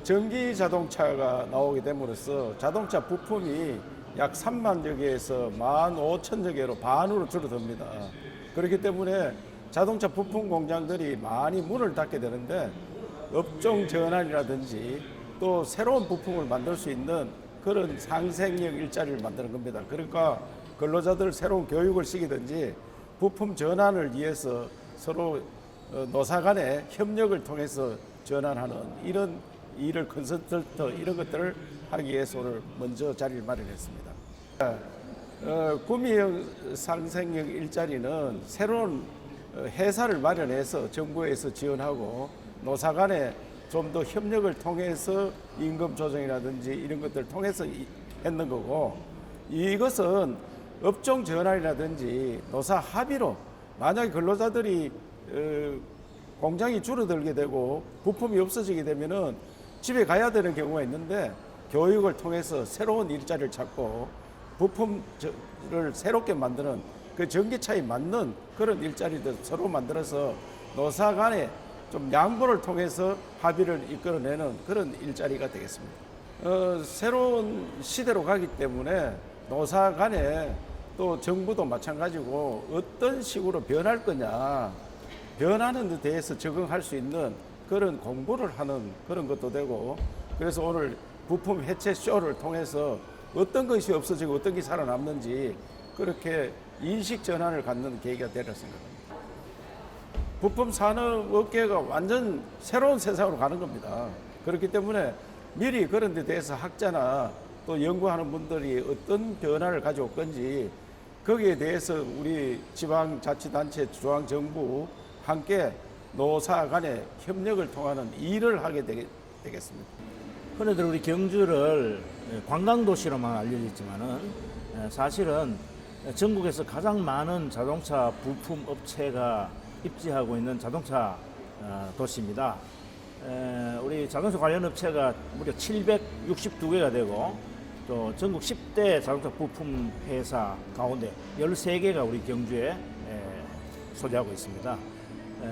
전기 자동차가 나오게 됨으로써 자동차 부품이 약 3만여 개에서 15,000여 개로 반으로 줄어듭니다. 그렇기 때문에 자동차 부품 공장들이 많이 문을 닫게 되는데 업종 전환이라든지 또 새로운 부품을 만들 수 있는 그런 상생력 일자리를 만드는 겁니다. 그러니까 근로자들 새로운 교육을 시키든지 부품 전환을 위해서 서로 노사 간의 협력을 통해서 전환하는 이런 일을 컨설턴트 이런 것들을 하기 위해서 오늘 먼저 자리를 마련했습니다. 구미형 상생력 일자리는 새로운 회사를 마련해서 정부에서 지원하고 노사 간에 좀 더 협력을 통해서 임금 조정이라든지 이런 것들을 통해서 했는 거고, 이것은 업종 전환이라든지 노사 합의로 만약에 근로자들이 공장이 줄어들게 되고 부품이 없어지게 되면은 집에 가야 되는 경우가 있는데 교육을 통해서 새로운 일자리를 찾고 부품을 새롭게 만드는 그 전기차에 맞는 그런 일자리들 서로 만들어서 노사 간에 좀 양보를 통해서 합의를 이끌어내는 그런 일자리가 되겠습니다. 새로운 시대로 가기 때문에 노사 간에 또 정부도 마찬가지고 어떤 식으로 변할 거냐, 변하는 데 대해서 적응할 수 있는 그런 공부를 하는 그런 것도 되고, 그래서 오늘 부품 해체 쇼를 통해서 어떤 것이 없어지고 어떤 게 살아남는지 그렇게 인식 전환을 갖는 계기가 되리라 생각합니다. 부품 산업 업계가 완전 새로운 세상으로 가는 겁니다. 그렇기 때문에 미리 그런 데 대해서 학자나 또 연구하는 분들이 어떤 변화를 가져올 건지 거기에 대해서 우리 지방자치단체, 중앙정부 함께 노사 간의 협력을 통하는 일을 하게 되겠습니다. 흔히들 우리 경주를 관광도시로만 알려져 있지만은 사실은 전국에서 가장 많은 자동차 부품 업체가 입지하고 있는 자동차 도시입니다. 우리 자동차 관련 업체가 무려 762개가 되고 또 전국 10대 자동차 부품 회사 가운데 13개가 우리 경주에 소재하고 있습니다.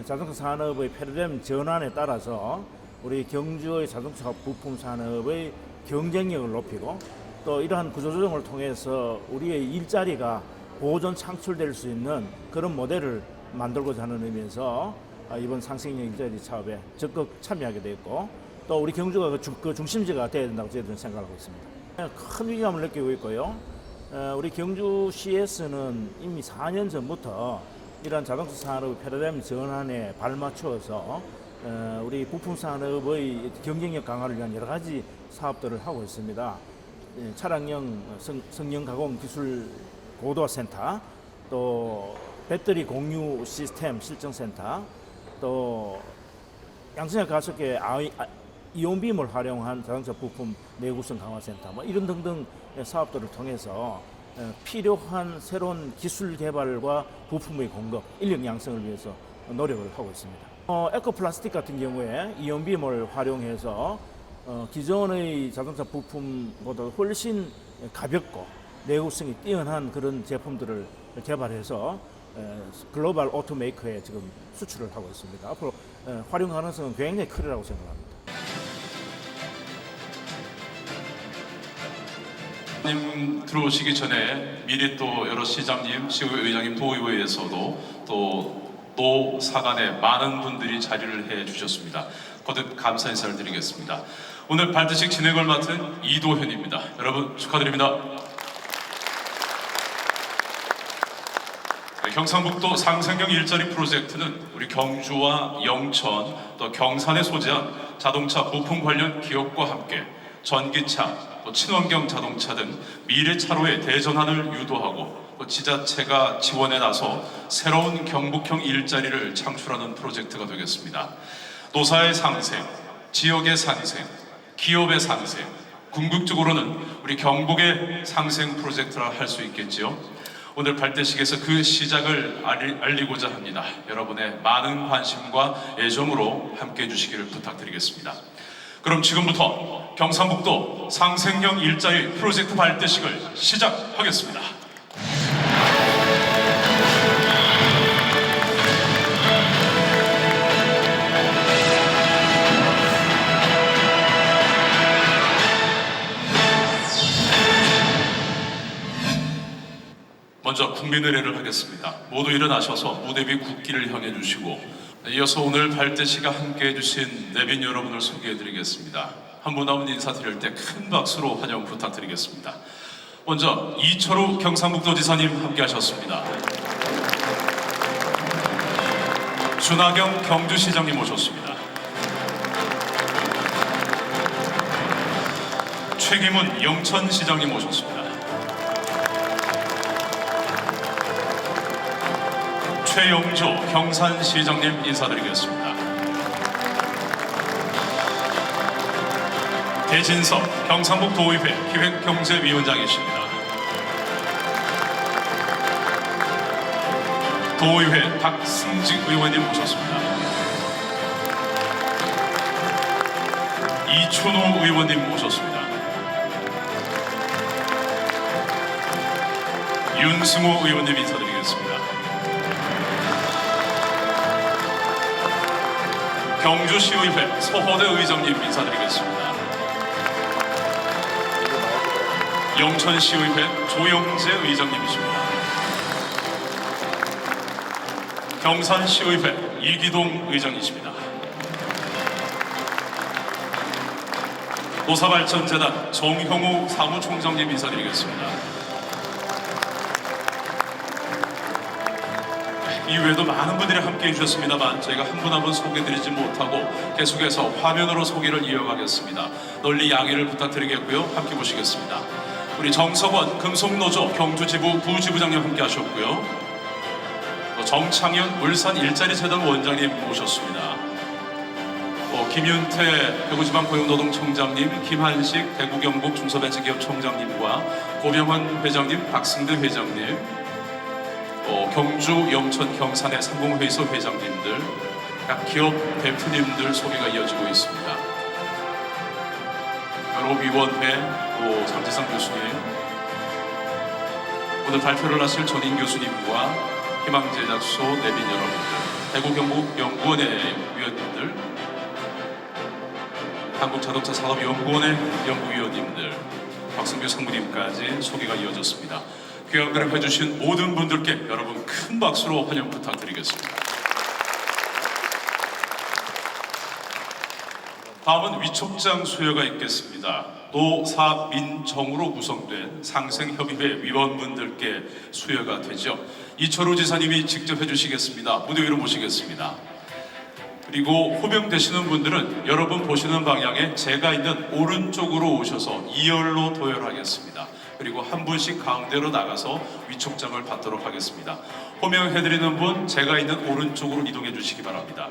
자동차 산업의 패러다임 전환에 따라서 우리 경주의 자동차 부품 산업의 경쟁력을 높이고 또 이러한 구조조정을 통해서 우리의 일자리가 보존 창출될 수 있는 그런 모델을 만들고자 하는 의미에서 이번 상생력 일자리 사업에 적극 참여하게 되었고, 또 우리 경주가 그 중심지가 되어야 된다고 저희들은 생각하고 있습니다. 큰 위기감을 느끼고 있고요. 우리 경주시에서는 이미 4년 전부터 이러한 자동차 산업의 패러다임 전환에 발맞추어서 우리 부품 산업의 경쟁력 강화를 위한 여러 가지 사업들을 하고 있습니다. 차량용 성능 가공 기술 고도화 센터, 또 배터리 공유 시스템 실증센터, 또 양승역 가속계 이온빔을 활용한 자동차 부품 내구성 강화센터, 뭐 이런 등등 사업들을 통해서 필요한 새로운 기술 개발과 부품의 공급, 인력 양성을 위해서 노력을 하고 있습니다. 에코플라스틱 같은 경우에 이온빔을 활용해서 기존의 자동차 부품보다 훨씬 가볍고 내구성이 뛰어난 그런 제품들을 개발해서 글로벌 오토메이커에 지금 수출을 하고 있습니다. 앞으로 활용 가능성은 굉장히 크리라고 생각합니다. 님 들어오시기 전에 미리 또 여러 시장님, 시의회장님, 도의회에서도 또 노사 간에 많은 분들이 자리를 해 주셨습니다. 거듭 감사 인사를 드리겠습니다. 오늘 발대식 진행을 맡은 이도현입니다. 여러분 축하드립니다. 경상북도 상생력 일자리 프로젝트는 우리 경주와 영천 또 경산에 소재한 자동차 부품 관련 기업과 함께 전기차, 또 친환경 자동차 등 미래 차로의 대전환을 유도하고 또 지자체가 지원에 나서 새로운 경북형 일자리를 창출하는 프로젝트가 되겠습니다. 노사의 상생, 지역의 상생, 기업의 상생, 궁극적으로는 우리 경북의 상생 프로젝트라 할 수 있겠지요. 오늘 발대식에서 그 시작을 알리고자 합니다. 여러분의 많은 관심과 애정으로 함께해 주시기를 부탁드리겠습니다. 그럼 지금부터 경상북도 상생력 일자리 프로젝트 발대식을 시작하겠습니다. 국민의례를 하겠습니다. 모두 일어나셔서 무대 위 국기를 향해 주시고, 이어서 오늘 발대시가 함께해 주신 내빈 여러분을 소개해 드리겠습니다. 한 분 한 분 인사드릴 때 큰 박수로 환영 부탁드리겠습니다. 먼저 이철우 경상북도지사님 함께 하셨습니다. 준하경 경주시장님 오셨습니다. 최기문 영천시장님 오셨습니다. 최영조 경산시장님 인사드리겠습니다. 대진석 경상북도의회 기획경제위원장이십니다. 도의회 박승직 의원님 모셨습니다. 이춘호 의원님 모셨습니다. 윤승호 의원님 인사드리겠습니다. 경주시의회 서호대 의장님 인사드리겠습니다. 영천시의회 조영재 의장님이십니다. 경산시의회 이기동 의장이십니다. 노사발전재단 정형우 사무총장님 인사드리겠습니다. 이외에도 많은 분들이 함께해 주셨습니다만 저희가 한 분 한 분 소개드리지 못하고 계속해서 화면으로 소개를 이어가겠습니다. 널리 양해를 부탁드리겠고요. 함께 보시겠습니다. 우리 정석원 금속노조 경주지부 부지부장님 함께 하셨고요. 정창현 울산 일자리재단 원장님 모셨습니다. 김윤태 대구지방고용노동청장님, 김한식 대구경북 중소벤처기업총장님과 고병헌 회장님, 박승대 회장님, 경주, 영천, 경산의 상공회의소 회장님들, 각 기업 대표님들 소개가 이어지고 있습니다. 여러위원회 또 장지상 교수님, 오늘 발표를 하실 전인 교수님과 희망제작소 내빈 여러분들, 대구경북연구원의 위원님들, 한국자동차산업연구원의 연구위원님들, 박승규 상무님까지 소개가 이어졌습니다. 귀한 발언 해주신 모든 분들께 여러분 큰 박수로 환영 부탁드리겠습니다. 다음은 위촉장 수여가 있겠습니다. 노사민정으로 구성된 상생협의회 위원분들께 수여가 되죠. 이철우 지사님이 직접 해주시겠습니다. 무대 위로 모시겠습니다. 그리고 호명되시는 분들은 여러분 보시는 방향에 제가 있는 오른쪽으로 오셔서 2열로 도열하겠습니다. 그리고 한 분씩 가운데로 나가서 위촉장을 받도록 하겠습니다. 호명해드리는 분 제가 있는 오른쪽으로 이동해 주시기 바랍니다.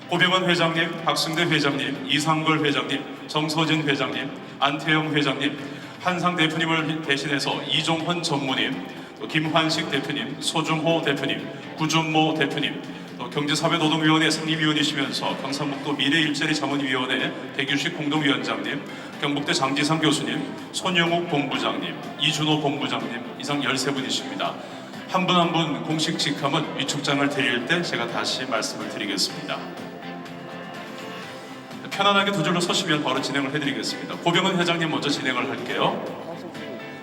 고병헌 회장님, 박승대 회장님, 이상걸 회장님, 정서진 회장님, 안태영 회장님, 한상 대표님을 대신해서 이종헌 전무님, 또 김환식 대표님, 소중호 대표님, 구준모 대표님, 또 경제사회노동위원회 상임위원이시면서 경상북도 미래일자리자문위원회 백유식 공동위원장님, 경북대 장지상 교수님, 손영욱 본부장님, 이준호 본부장님 이상 13분이십니다. 한 분 한 분 공식 직함은 위촉장을 드릴 때 제가 다시 말씀을 드리겠습니다. 편안하게 두 줄로 서시면 바로 진행을 해드리겠습니다. 고병헌 회장님 먼저 진행을 할게요.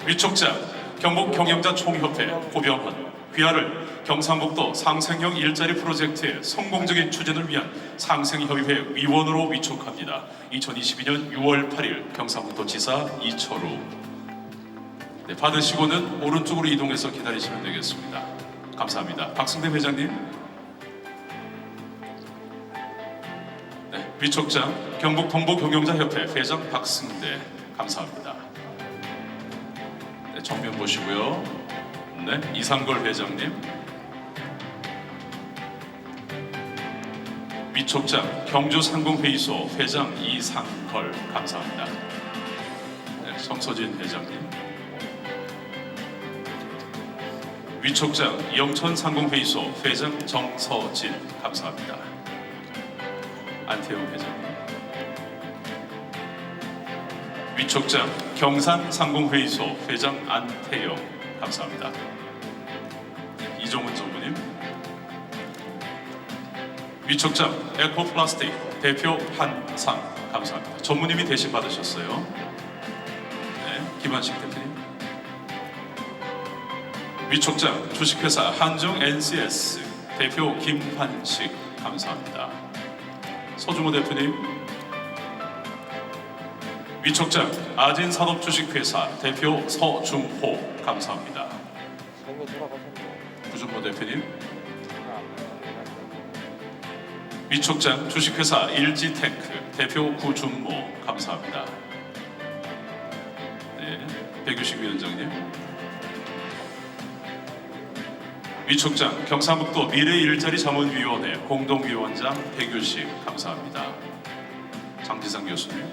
위촉장 경북경영자총협회 고병헌, 귀하를 경상북도 상생형 일자리 프로젝트의 성공적인 추진을 위한 상생협의회 위원으로 위촉합니다. 2022년 6월 8일 경상북도지사 이철우. 네, 받으시고는 오른쪽으로 이동해서 기다리시면 되겠습니다. 감사합니다. 박승대 회장님. 네, 위촉장 경북동부경영자협회 회장 박승대. 감사합니다. 네, 정면 보시고요. 네, 이상걸 회장님. 위촉장 경주상공회의소 회장 이상걸. 감사합니다. 네, 정서진 회장님. 위촉장 영천상공회의소 회장 정서진. 감사합니다. 안태영 회장님. 위촉장 경산상공회의소 회장 안태영. 감사합니다. 이종훈 전무님. 위촉장 에코플라스틱 대표 한상. 감사합니다. 전무님이 대신 받으셨어요. 네, 김한식 대표님. 위촉장 주식회사 한중 NCS 대표 김환식 감사합니다. 서주모 대표님. 위촉장 아진산업주식회사 대표 서중호 감사합니다. 구준모 대표님. 위촉장 주식회사 일지테크 대표 구준모 감사합니다. 네, 백유식 위원장님. 위촉장 경상북도 미래일자리자문위원회 공동위원장 백유식 감사합니다. 장지상 교수님.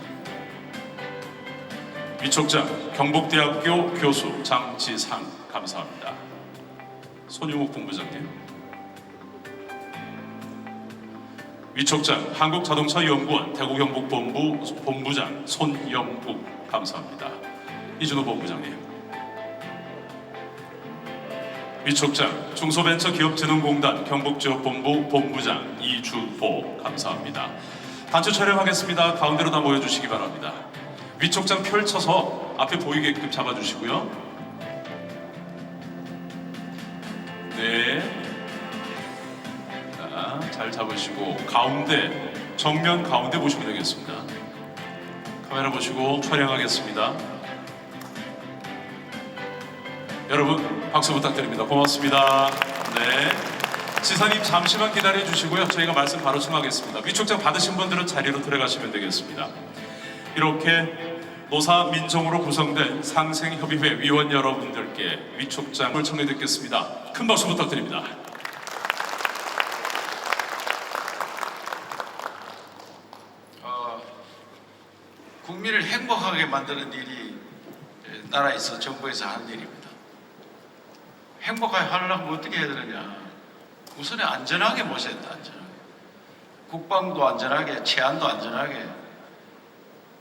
위촉장 경북대학교 교수 장지상 감사합니다. 손유목 본부장님. 위촉장 한국자동차연구원 대구경북본부 본부장 손영국 감사합니다. 이준호 본부장님. 위촉장 중소벤처기업진흥공단 경북지역본부 본부장 이주호 감사합니다. 단체 촬영하겠습니다. 가운데로 다 모여주시기 바랍니다. 위촉장 펼쳐서 앞에 보이게끔 잡아주시고요. 네. 자, 잘 잡으시고 가운데, 정면 가운데 보시면 되겠습니다. 카메라 보시고 촬영하겠습니다. 여러분 박수 부탁드립니다. 고맙습니다. 네. 지사님 잠시만 기다려 주시고요. 저희가 말씀 바로 청하겠습니다. 위촉장 받으신 분들은 자리로 들어가시면 되겠습니다. 이렇게 노사민정으로 구성된 상생협의회 위원 여러분들께 위촉장을 청해 듣겠습니다. 큰 박수 부탁드립니다. 국민을 행복하게 만드는 일이 나라에서 정부에서 하는 일입니다. 행복하게 하려면 어떻게 해야 되느냐? 우선에 안전하게 모셔야 된다. 안전하게. 국방도 안전하게, 치안도 안전하게,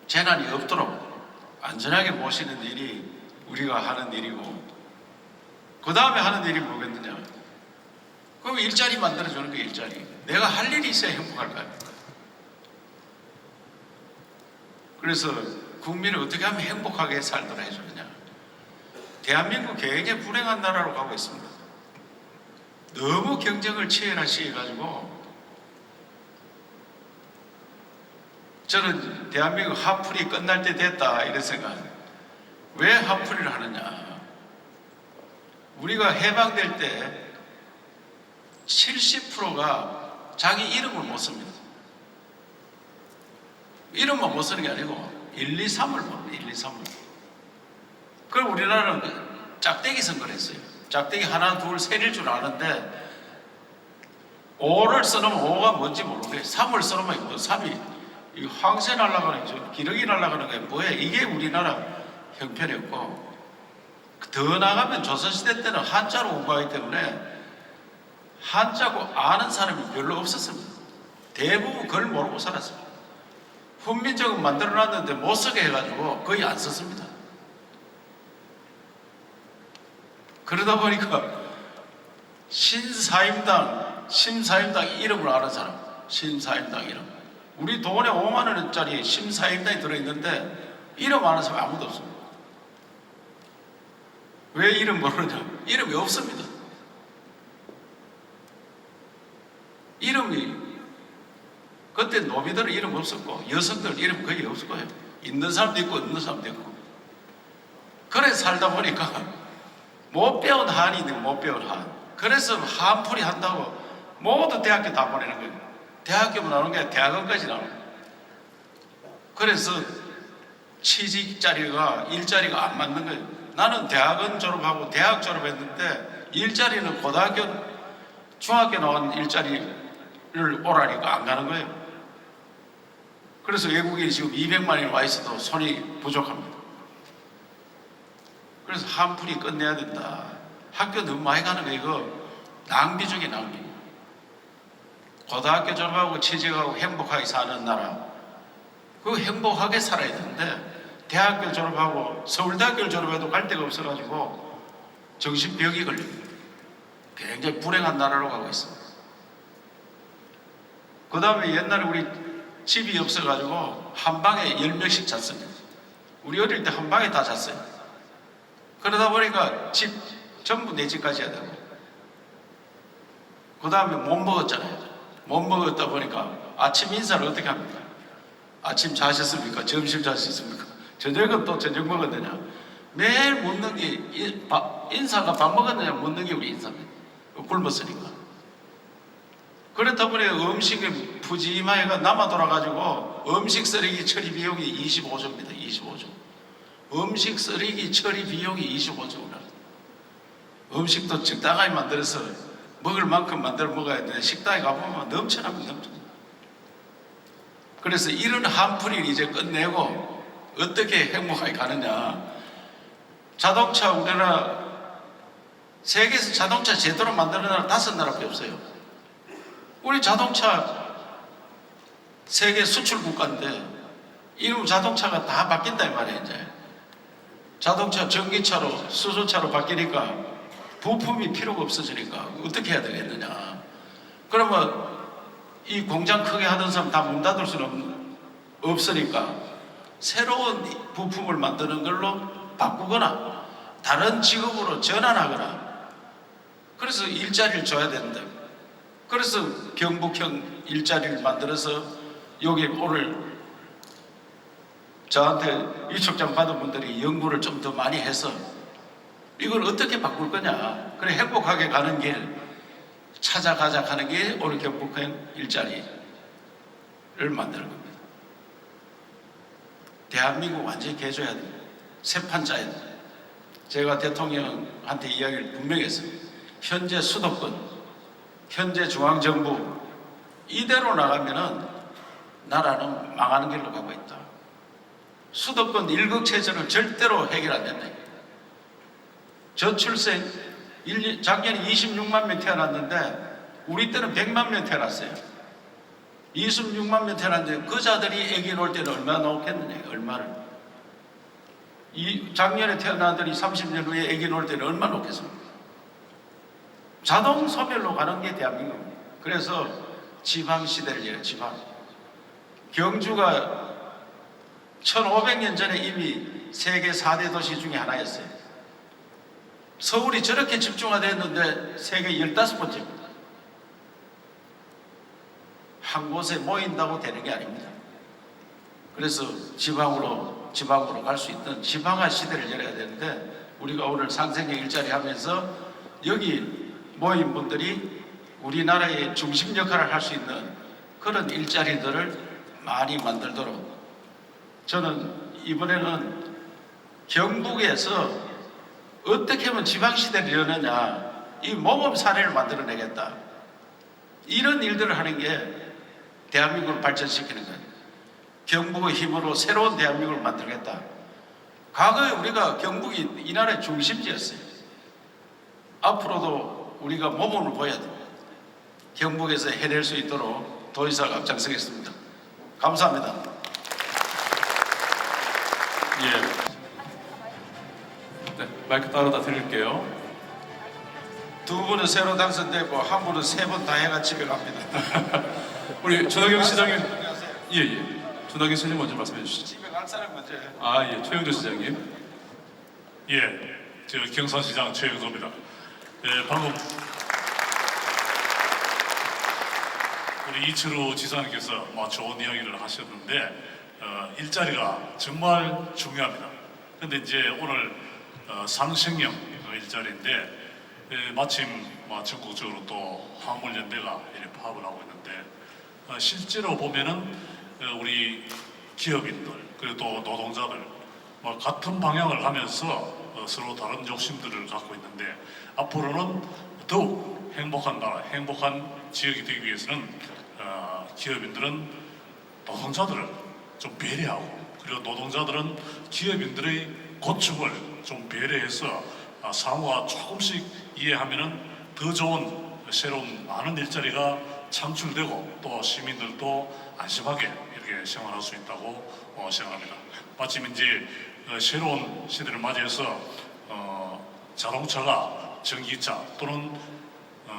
재난이 없도록 안전하게 모시는 일이 우리가 하는 일이고, 그 다음에 하는 일이 뭐겠느냐? 그럼 일자리 만들어주는 게 일자리. 내가 할 일이 있어야 행복할 거 아닙니까? 그래서 국민을 어떻게 하면 행복하게 살도록 해주느냐? 대한민국 굉장히 불행한 나라로 가고 있습니다. 너무 경쟁을 치열하게 해가지고 저는 대한민국 한풀이 끝날 때 됐다 이런 생각. 왜 한풀이를 하느냐? 우리가 해방될 때 70%가 자기 이름을 못 씁니다. 이름만 못 쓰는 게 아니고 1, 2, 3을 모릅니다. 1, 2, 3을. 그럼 우리나라는 짝대기 선거를 했어요. 짝대기 하나, 둘, 셋일 줄 아는데 5를 써놓으면 5가 뭔지 모르게 3을 써놓으면 이거 3이 이 황새 날아가는 거, 기러기 날아가는 게 뭐야? 이게 우리나라 형편이었고, 더 나가면 조선시대 때는 한자로 공부하기 때문에 한자고 아는 사람이 별로 없었습니다. 대부분 그걸 모르고 살았습니다. 훈민정음 만들어놨는데 못 쓰게 해가지고 거의 안 썼습니다. 그러다 보니까 심사임당 이름을 아는 사람, 심사임당 이름. 우리 돈에 5만 원짜리 심사임당이 들어있는데 이름 아는 사람 아무도 없습니다. 왜 이름 모르냐? 이름이 없습니다. 이름이 그때 노비들은 이름 없었고 여성들 이름 거의 없을 거예요. 있는 사람도 있고 없는 사람도 있고. 그래 살다 보니까 못 배운 한이 있는 못 배운 한. 그래서 한풀이 한다고 모두 대학교 다 보내는 거예요. 대학교만 나오는 게 대학원까지 나오는 거예요. 그래서 취직 자리가 일자리가 안 맞는 거예요. 나는 대학원 졸업하고 대학 졸업했는데 일자리는 고등학교 중학교 나온 일자리를 오라니까 안 가는 거예요. 그래서 외국인이 지금 200만이 와 있어도 손이 부족합니다. 그래서 한풀이 끝내야 된다. 학교 너무 많이 가는 거 이거 낭비 중에 낭비. 고등학교 졸업하고 취직하고 행복하게 사는 나라, 그거 행복하게 살아야 되는데 대학교 졸업하고 서울대학교를 졸업해도 갈 데가 없어가지고 정신병이 걸립니다. 굉장히 불행한 나라로 가고 있습니다. 그 다음에 옛날에 우리 집이 없어가지고 한 방에 10명씩 잤습니다. 우리 어릴 때 한 방에 다 잤어요. 그러다 보니까 집 전부 내 집까지 해야 되고. 그 다음에 못 먹었잖아요. 못 먹었다 보니까 아침 인사를 어떻게 합니까? 아침 자셨습니까? 점심 자셨습니까? 저녁은 또 저녁 먹었느냐? 매일 묻는 게 인사가 밥 먹었느냐 묻는 게 우리 인사입니다. 굶었으니까. 그렇다 보니 음식이 푸짐하게가 남아 돌아가지고 음식 쓰레기 처리 비용이 25조입니다. 25조. 음식 쓰레기 처리 비용이 25조구나. 음식도 적당하게 만들어서 먹을 만큼 만들어 먹어야 되는데 식당에 가보면 넘쳐납니다. 넘쳐납니다. 그래서 이런 한풀이를 이제 끝내고 어떻게 행복하게 가느냐. 자동차 우리나라 세계에서 자동차 제대로 만드는 나라 5나라밖에 없어요. 우리 자동차 세계 수출 국가인데 이런 자동차가 다 바뀐다 이 말이에요. 이제 자동차 전기차로 수소차로 바뀌니까 부품이 필요가 없어지니까 어떻게 해야 되겠느냐. 그러면 이 공장 크게 하던 사람 다 문 닫을 수는 없으니까 새로운 부품을 만드는 걸로 바꾸거나 다른 직업으로 전환하거나 그래서 일자리를 줘야 된다. 그래서 경북형 일자리를 만들어서 여기 오늘 저한테 위촉장 받은 분들이 연구를 좀 더 많이 해서 이걸 어떻게 바꿀 거냐. 그래 행복하게 가는 길 찾아가자 하는 게 오늘 경북형 일자리를 만드는 겁니다. 대한민국 완전히 개조해야 돼요. 새판 짜야 돼요. 제가 대통령한테 이야기를 분명히 했어요. 현재 수도권, 현재 중앙정부 이대로 나가면은 나라는 망하는 길로 가고 있다. 수도권 일극체제는 절대로 해결 안 된다. 저출생 작년에 26만 명 태어났는데 우리 때는 100만 명 태어났어요. 26만 명 태어났는데 그 자들이 아기 낳을 때는 얼마나 나오겠느냐. 얼마를. 작년에 태어나더니 30년 후에 아기 낳을 때는 얼마나 놓겠습니까? 자동 소멸로 가는 게 대한민국입니다. 그래서 지방시대를 열어요. 지방. 경주가 1500년 전에 이미 세계 4대 도시 중에 하나였어요. 서울이 저렇게 집중화됐는데 세계 15번째입니다. 한 곳에 모인다고 되는 게 아닙니다. 그래서 지방으로 갈 수 있는 지방화 시대를 열어야 되는데 우리가 오늘 상생형 일자리 하면서 여기 모인 분들이 우리나라의 중심 역할을 할 수 있는 그런 일자리들을 많이 만들도록 저는 이번에는 경북에서 어떻게 하면 지방시대를 여느냐 이 모범 사례를 만들어내겠다. 이런 일들을 하는 게 대한민국을 발전시키는 거예요. 경북의 힘으로 새로운 대한민국을 만들겠다. 과거에 우리가 경북이 이 나라의 중심지였어요. 앞으로도 우리가 모범을 보여야 돼요. 경북에서 해낼 수 있도록 도의사가 앞장서겠습니다. 감사합니다. 예. 네, 마이크 따로다 드릴게요. 두 분은 새로 당선되고 한 분은 3번 다 해가 집에 갑니다. 우리 전학영 시장님, 예. 전학영 시장님 먼저 말씀해 주시죠. 집에 갈 사람 먼저 해. 예, 최영조 시장님. 예, 저 경산시장 최영조입니다. 예, 방금 우리 이철우 지사님께서 좋은 이야기를 하셨는데 일자리가 정말 중요합니다. 그런데 이제 오늘 상생형 일자리인데 마침 전국적으로 또 화물연대가 이렇게 파업을 하고 있는데 실제로 보면은 우리 기업인들 그리고 또 노동자들 같은 방향을 가면서 서로 다른 욕심들을 갖고 있는데 앞으로는 더욱 행복한 나라, 행복한 지역이 되기 위해서는 기업인들은 노동자들을 좀 배려하고 그리고 노동자들은 기업인들의 고충을 좀 배려해서 상호가 조금씩 이해하면은 더 좋은 새로운 많은 일자리가 창출되고 또 시민들도 안심하게 이렇게 생활할 수 있다고 생각합니다. 마침 이제 새로운 시대를 맞이해서 자동차가 전기차 또는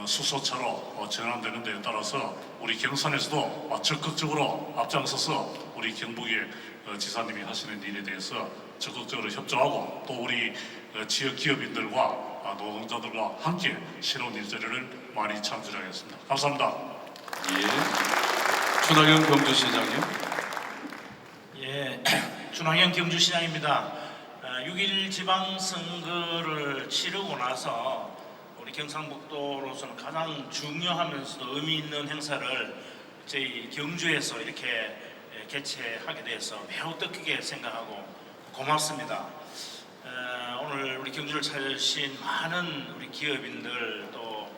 수소차로 전환되는 데에 따라서 우리 경산에서도 적극적으로 앞장서서 우리 경북의 지사님이 하시는 일에 대해서 적극적으로 협조하고 또 우리 지역 기업인들과 노동자들과 함께 새로운 일자리를 많이 창출하겠습니다. 감사합니다. 예. 준하경 경주시장님. 예, 준하경 경주시장입니다. 6.1 지방선거를 치르고 나서 우리 경상북도로서는 가장 중요하면서도 의미 있는 행사를 저희 경주에서 이렇게 개최하게 돼서 매우 뜻깊게 생각하고 고맙습니다. 오늘 우리 경주를 찾으신 많은 우리 기업인들 또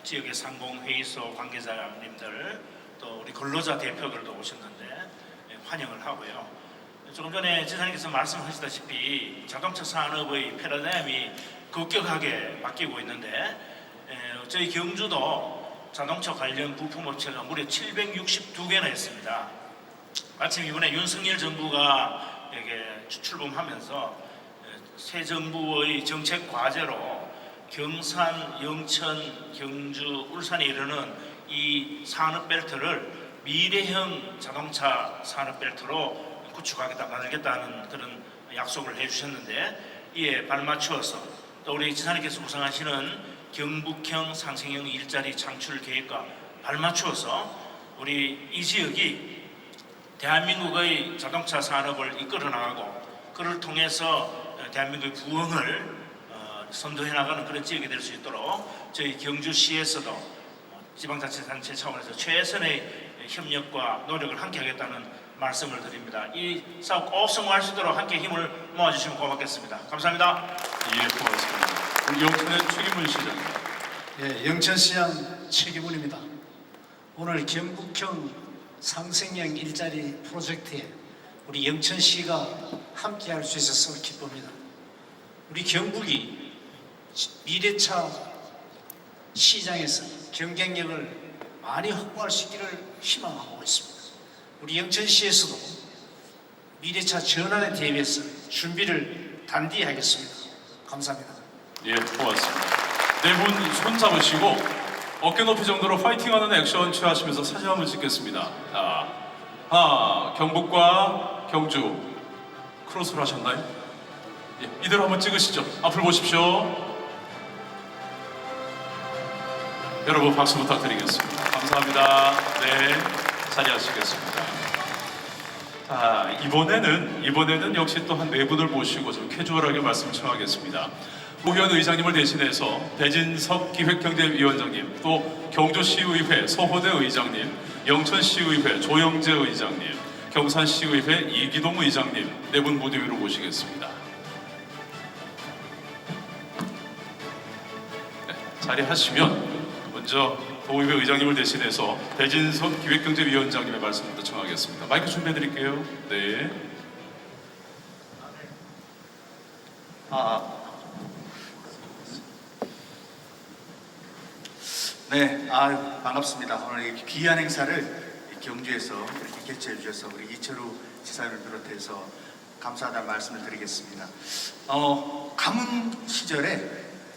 지역의 상공회의소 관계자님들 또 우리 근로자 대표들도 오셨는데 환영을 하고요. 조금 전에 지사님께서 말씀하시다시피 자동차 산업의 패러다임이 급격하게 바뀌고 있는데 저희 경주도 자동차 관련 부품업체가 무려 762개나 있습니다. 마침 이번에 윤석열 정부가 이게 출범하면서 새 정부의 정책 과제로 경산, 영천, 경주, 울산에 이르는 이 산업벨트를 미래형 자동차 산업벨트로 구축하겠다, 만들겠다는 그런 약속을 해주셨는데 이에 발맞추어서 또 우리 지사님께서 구상하시는 경북형 상생형 일자리 창출 계획과 발맞추어서 우리 이 지역이 대한민국의 자동차 산업을 이끌어 나가고 그를 통해서 대한민국의 부흥을 선도해 나가는 그런 지역이 될 수 있도록 저희 경주시에서도 지방자치단체 차원에서 최선의 협력과 노력을 함께 하겠다는 말씀을 드립니다. 이 사업 꼭 성공할 수 있도록 함께 힘을 모아주시면 고맙겠습니다. 감사합니다. 예, 고맙습니다. 우리 영천의 최기문 시장. 예, 영천시장 최기문입니다. 오늘 경북형 상생형 일자리 프로젝트에 우리 영천시가 함께할 수 있어서 기쁩니다. 우리 경북이 미래차 시장에서 경쟁력을 많이 확보할 수 있기를 희망하고 있습니다. 우리 영천시에서도 미래차 전환에 대비해서 준비를 단디히 하겠습니다. 감사합니다. 예, 고맙습니다. 네 분 손 잡으시고 어깨 높이 정도로 파이팅하는 액션 취하시면서 사진 한번 찍겠습니다. 자, 경북과 경주 크로스를 하셨나요? 예, 이대로 한번 찍으시죠. 앞을 보십시오. 여러분 박수 부탁드리겠습니다. 감사합니다. 네, 자리하시겠습니다. 자, 이번에는 역시 또 한 네 분을 모시고 좀 캐주얼하게 말씀 청하겠습니다. 우현 의장님을 대신해서 배진석 기획경제위원장님, 또 경주시의회 서호대 의장님, 영천시의회 조영재 의장님, 경산시의회 이기동 의장님 네 분 무대 위로 모시겠습니다. 네, 자리하시면 먼저 도의회 의장님을 대신해서 배진석 기획경제위원장님의 말씀부터 청하겠습니다. 마이크 준비해드릴게요. 네. 네, 반갑습니다. 오늘 이 귀한 행사를 경주에서 이렇게 개최해 주셔서 우리 이철우 지사를 비롯해서 감사하다는 말씀을 드리겠습니다. 가문 시절에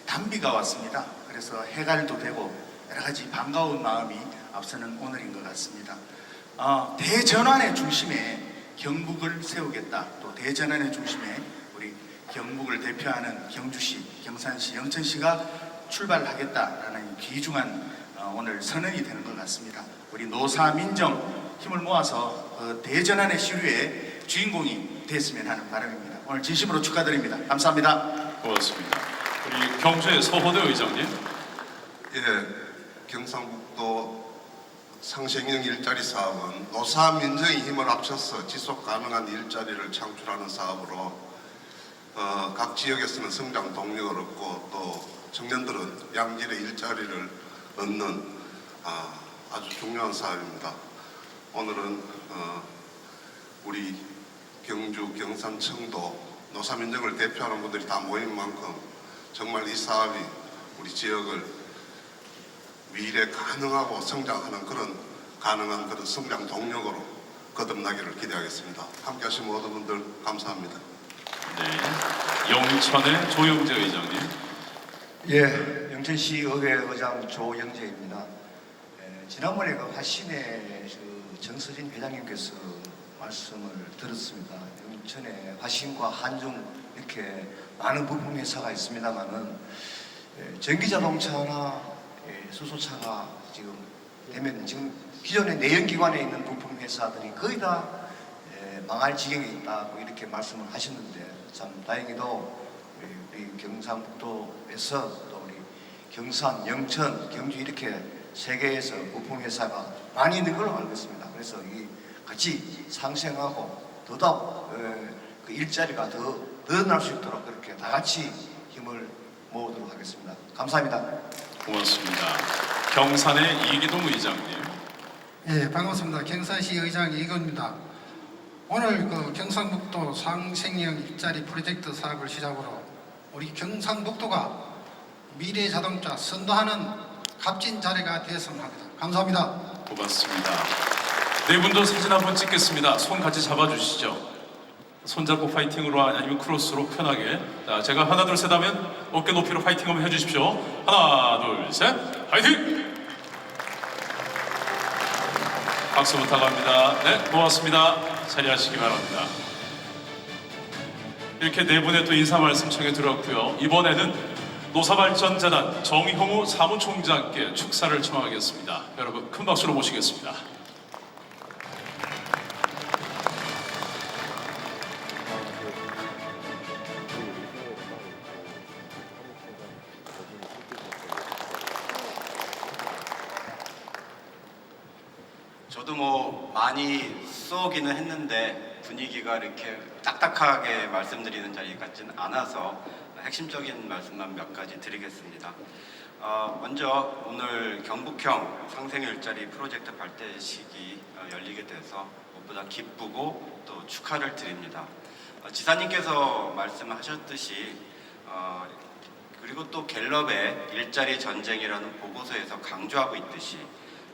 단비가 왔습니다. 그래서 해갈도 되고 여러 가지 반가운 마음이 앞서는 오늘인 것 같습니다. 대전환의 중심에 경북을 세우겠다. 또 대전환의 중심에 우리 경북을 대표하는 경주시, 경산시, 영천시가 출발하겠다라는 귀중한 오늘 선언이 되는 것 같습니다. 우리 노사민정 힘을 모아서 대전환의 시류의 주인공이 됐으면 하는 바람입니다. 오늘 진심으로 축하드립니다. 감사합니다. 고맙습니다. 우리 경주의 서호대 의장님. 예, 경상북도 상생형 일자리 사업은 노사민정의 힘을 합쳐서 지속 가능한 일자리를 창출하는 사업으로 각 지역에서는 성장 동력을 얻고 또 청년들은 양질의 일자리를 얻는 아주 중요한 사업입니다. 오늘은 우리 경주, 경산, 청도 노사민정을 대표하는 분들이 다 모인 만큼 정말 이 사업이 우리 지역을 미래 가능하고 성장하는 가능한 그런 성장 동력으로 거듭나기를 기대하겠습니다. 함께 하신 모든 분들 감사합니다. 네, 영천의 조영재 의장님. 예, 영천시 의회 의장 조영재입니다. 지난번에 그 화신의 정서진 회장님께서 말씀을 들었습니다. 영천에 화신과 한중 이렇게 많은 부품 회사가 있습니다만은 전기 자동차나 수소차가 지금 되면 지금 기존의 내연기관에 있는 부품 회사들이 거의 다 망할 지경에 있다고 이렇게 말씀을 하셨는데 참 다행히도 우리 경상북도에서 또 우리 경산, 영천, 경주 이렇게 세계에서 부품 회사가 많이 있는 걸로 알고 있습니다. 그래서 이 같이 상생하고 더더욱 그 일자리가 더 늘어날 수 있도록 그렇게 다 같이 힘을 모으도록 하겠습니다. 감사합니다. 고맙습니다. 경산의 이기동 의장님. 예, 반갑습니다. 경산시 의장 이건입니다. 오늘 그 경상북도 상생형 일자리 프로젝트 사업을 시작으로 우리 경상북도가 미래 자동차 선도하는 값진 자리가 되었으면 합니다. 감사합니다. 고맙습니다. 네 분도 사진 한번 찍겠습니다. 손 같이 잡아주시죠. 손잡고 파이팅으로 아니면 크로스로 편하게. 자, 제가 하나 둘 셋 하면 어깨 높이로 파이팅 한번 해주십시오. 하나 둘 셋 파이팅! 박수 부탁합니다. 네, 고맙습니다. 자리하시기 바랍니다. 이렇게 네 분의 또 인사 말씀 청해 들었고요. 이번에는 노사발전재단 정형우 사무총장께 축사를 청하겠습니다. 여러분 큰 박수로 모시겠습니다. 저도 뭐 많이 쏘기는 했는데 분위기가 이렇게 딱딱하게 말씀드리는 자리 같지는 않아서 핵심적인 말씀만 몇 가지 드리겠습니다. 먼저 오늘 경북형 상생일자리 프로젝트 발대식이 열리게 돼서 무엇보다 기쁘고 또 축하를 드립니다. 지사님께서 말씀하셨듯이 그리고 또 갤럽의 일자리 전쟁이라는 보고서에서 강조하고 있듯이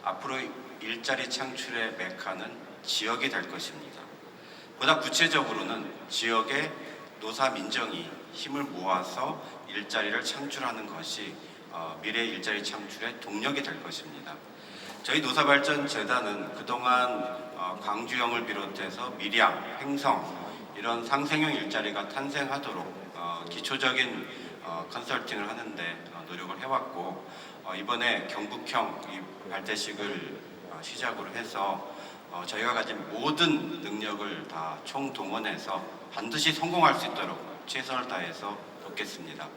앞으로 일자리 창출의 메카는 지역이 될 것입니다. 보다 구체적으로는 지역의 노사 민정이 힘을 모아서 일자리를 창출하는 것이 미래 일자리 창출의 동력이 될 것입니다. 저희 노사발전재단은 그동안 광주형을 비롯해서 밀양, 횡성 이런 상생형 일자리가 탄생하도록 기초적인 컨설팅을 하는데 노력을 해왔고 이번에 경북형 이 발대식을 시작으로 해서 저희가 가진 모든 능력을 다 총동원해서 반드시 성공할 수 있도록 최선을 다해서 돕겠습니다.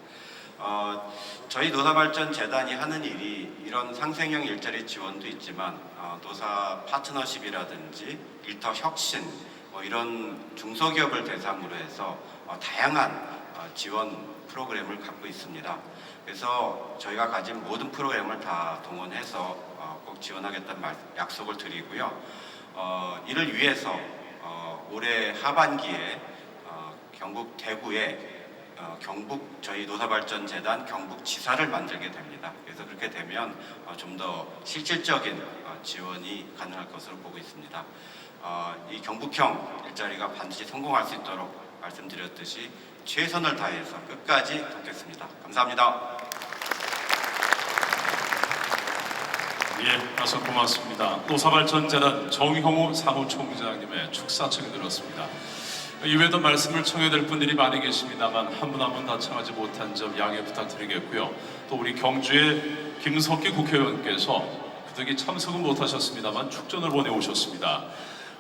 저희 노사발전재단이 하는 일이 이런 상생형 일자리 지원도 있지만 노사 파트너십이라든지 일터 혁신 이런 중소기업을 대상으로 해서 다양한 지원 프로그램을 갖고 있습니다. 그래서 저희가 가진 모든 프로그램을 다 동원해서 꼭 지원하겠다는 약속을 드리고요. 이를 위해서 올해 하반기에 경북 대구에 저희 노사발전재단 경북지사를 만들게 됩니다. 그래서 그렇게 되면 좀 더 실질적인 지원이 가능할 것으로 보고 있습니다. 이 경북형 일자리가 반드시 성공할 수 있도록 말씀드렸듯이 최선을 다해서 끝까지 돕겠습니다. 감사합니다. 예, 말씀 고맙습니다. 노사발전재단 정형우 사무총장님의 축사 청해 들었습니다. 이외에도 말씀을 청해야 될 분들이 많이 계십니다만 한 분 한 분 다 청하지 못한 점 양해 부탁드리겠고요. 또 우리 경주의 김석기 국회의원께서 그덕이 참석은 못하셨습니다만 축전을 보내오셨습니다.